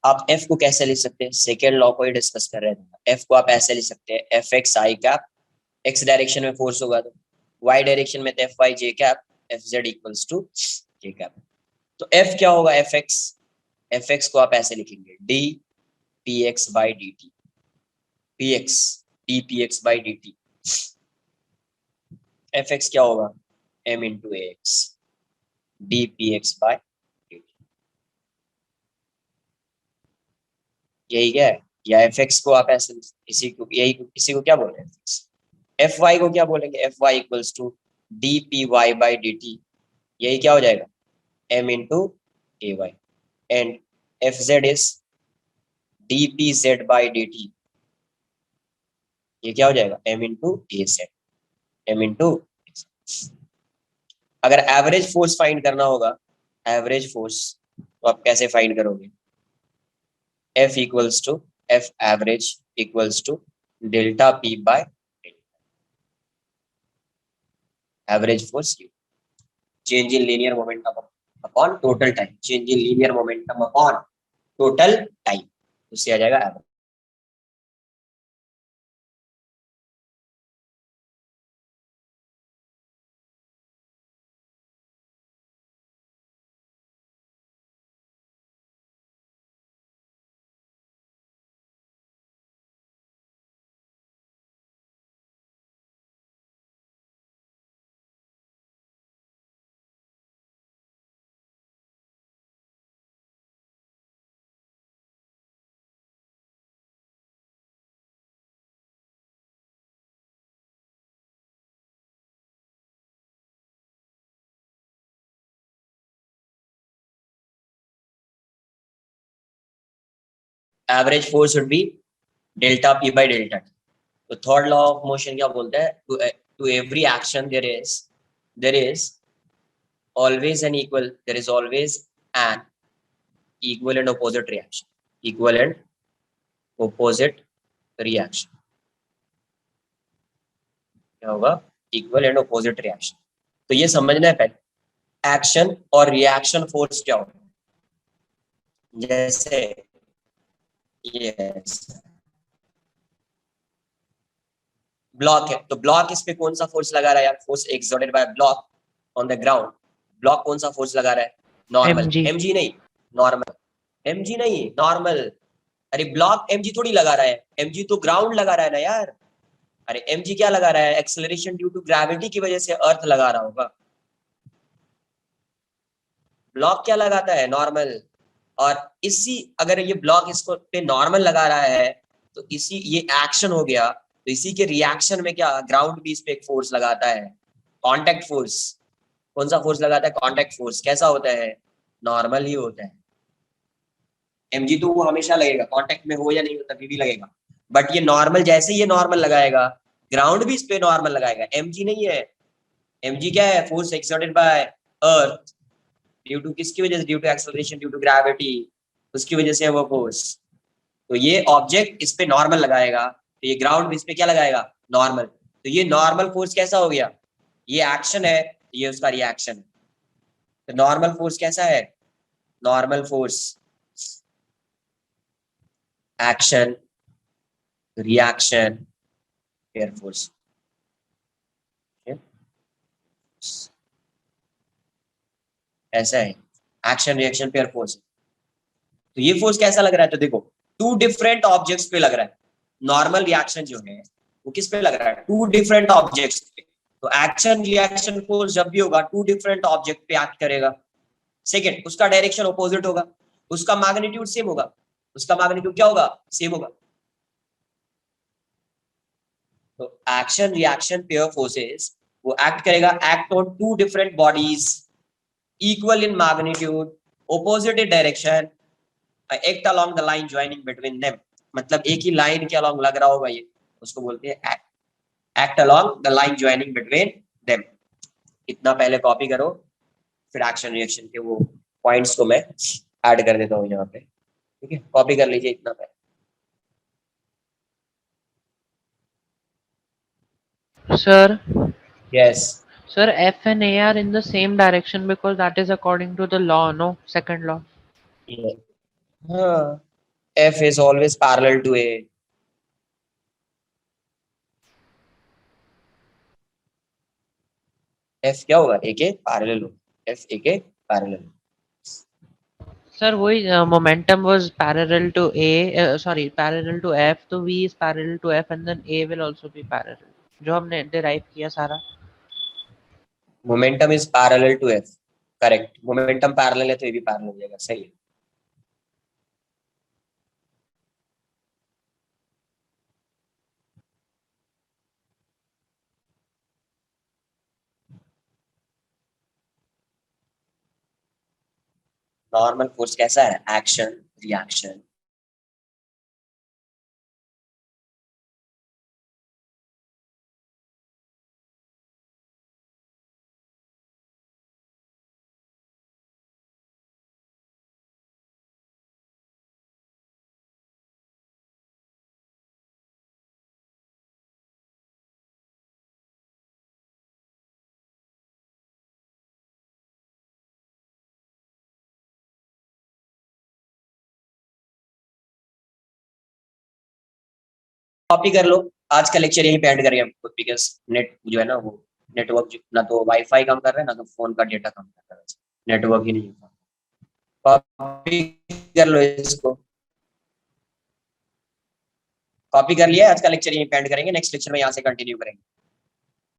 आप f को कैसे लिख सकते हैं, सेकेंड लॉ को ही डिस्कस कर रहे थे। f को आप ऐसे लिख सकते हैं, F x i cap, x direction में फोर्स होगा तो y डायरेक्शन में तो F y j cap, F z equals to j cap. तो f क्या होगा? एफ एक्स को आप ऐसे लिखेंगे D P x by d t, P x D P x by d t. F x क्या होगा? m into A x D P x by d t. यही क्या है? या एफ एक्स को आप ऐसे इसी को क्या बोल रहे हैं? एफ वाई को क्या बोलेंगे? F y equals to d p y by d t. यही क्या हो जाएगा? m into a y. And F z is d p z by d t. ये क्या हो जाएगा? m into a z, m into. अगर एवरेज फोर्स फाइंड करना होगा, एवरेज फोर्स, तो आप कैसे फाइंड करोगे? F equals to F average equals to delta p by. Average force U. Change in linear momentum upon total time. Change in linear momentum upon total time. उससे आ जाएगा average. Average force would be delta P by delta T. तो third law of motion क्या बोलता है? To every action there is always an equal, there is always an equal and opposite reaction. Equal and opposite reaction. क्या होगा? Equal and opposite reaction. तो ये समझना है पहले, एक्शन और रिएक्शन फोर्स क्या होगा. जैसे यस ब्लॉक है, तो ब्लॉक इस पे कौन सा फोर्स लगा रहा है यार? Force exerted bye block on the ground. Block कौन सा फोर्स लगा रहा है? नॉर्मल. mg mg नहीं, नॉर्मल. mg नहीं, नॉर्मल. अरे ब्लॉक mg थोड़ी लगा रहा है, mg तो ग्राउंड लगा रहा है ना यार. अरे mg क्या लगा रहा है? एक्सेलरेशन ड्यू टू ग्रेविटी की वजह से अर्थ लगा रहा होगा. ब्लॉक क्या लगाता है? नॉर्मल. और इसी अगर ये ब्लॉक इसको पे नॉर्मल लगा रहा है तो इसी ये एक्शन हो गया, तो इसी के रिएक्शन में क्या ग्राउंड भी इस पे एक फोर्स लगाता है, कांटेक्ट फोर्स. कौन सा फोर्स लगाता है? Contact force. कैसा होता है? नॉर्मल ही होता है. mg तो वो हमेशा लगेगा, कांटेक्ट में हो या नहीं हो तभी भी लगेगा. बट ये नॉर्मल, जैसे ये नॉर्मल लगाएगा ग्राउंड भी इस पे नॉर्मल लगाएगा. mg नहीं है, mg क्या है? Force exerted by earth due to किसकी वजह से? Due to acceleration due to gravity, उसकी वजह से है वो फोर्स. तो ये ऑब्जेक्ट इस पे नॉर्मल लगाएगा, तो ये ग्राउंड इस पे क्या लगाएगा? नॉर्मल. तो ये नॉर्मल फोर्स कैसा हो गया? ये एक्शन है, ये उसका रिएक्शन है. तो नॉर्मल फोर्स कैसा है? Normal force action reaction pair force. ऐसा है एक्शन रिएक्शन पेयर फोर्स. तो ये फोर्स कैसा लग रहा है? तो देखो, टू डिफरेंट ऑब्जेक्ट्स पे लग रहा है. नॉर्मल रिएक्शन जो है वो किस पे लग रहा है? टू डिफरेंट ऑब्जेक्ट्स पे. तो एक्शन रिएक्शन फोर्स जब भी होगा टू डिफरेंट ऑब्जेक्ट पे एक्ट करेगा. सेकंड, उसका डायरेक्शन ऑपोजिट होगा, उसका मैग्नीट्यूड सेम होगा. उसका मैग्नीट्यूड क्या होगा? सेम होगा. तो एक्शन रिएक्शन पेयर फोर्सेस वो एक्ट करेगा, act on two different bodies equal in magnitude, opposite in direction, act along the line joining between them. मतलब एक ही लाइन के अलोंग लग रहा होगा ये, उसको बोलते हैं act along the line joining between them. इतना पहले कॉपी करो, फिर एक्शन रिएक्शन के वो पॉइंट्स को मैं ऐड कर देता हूँ यहाँ पे. ठीक है, कॉपी कर लीजिए इतना पहले. sir yes. sir f and a are in the same direction because that is according to the law, no? Second law. हाँ, F is always parallel to A. F क्या होगा? A के पैरेलल होगा. F A के parallel. Sir, वही momentum was parallel to a, sorry, parallel to f, तो v is parallel to f and then a will also be parallel, जो हमने derive किया सारा. Momentum is parallel to F. Correct, momentum parallel है तो ये भी पैरेलल हो जाएगा. सही है. नॉर्मल फोर्स कैसा है? एक्शन रिएक्शन कॉपी कर लो, आज का लेक्चर यहीं पे एंड करेंगे बिकॉज नेट जो है ना वो नेटवर्क ना तो वाईफाई काम कर रहा है ना तो फोन का डेटा काम कर रहा है, नेटवर्क ही नहीं होता। कॉपी कर लो इसको, कॉपी कर लिया, आज का लेक्चर यहीं पे एंड करेंगे, नेक्स्ट लेक्चर में यहाँ से कंटिन्यू करेंगे।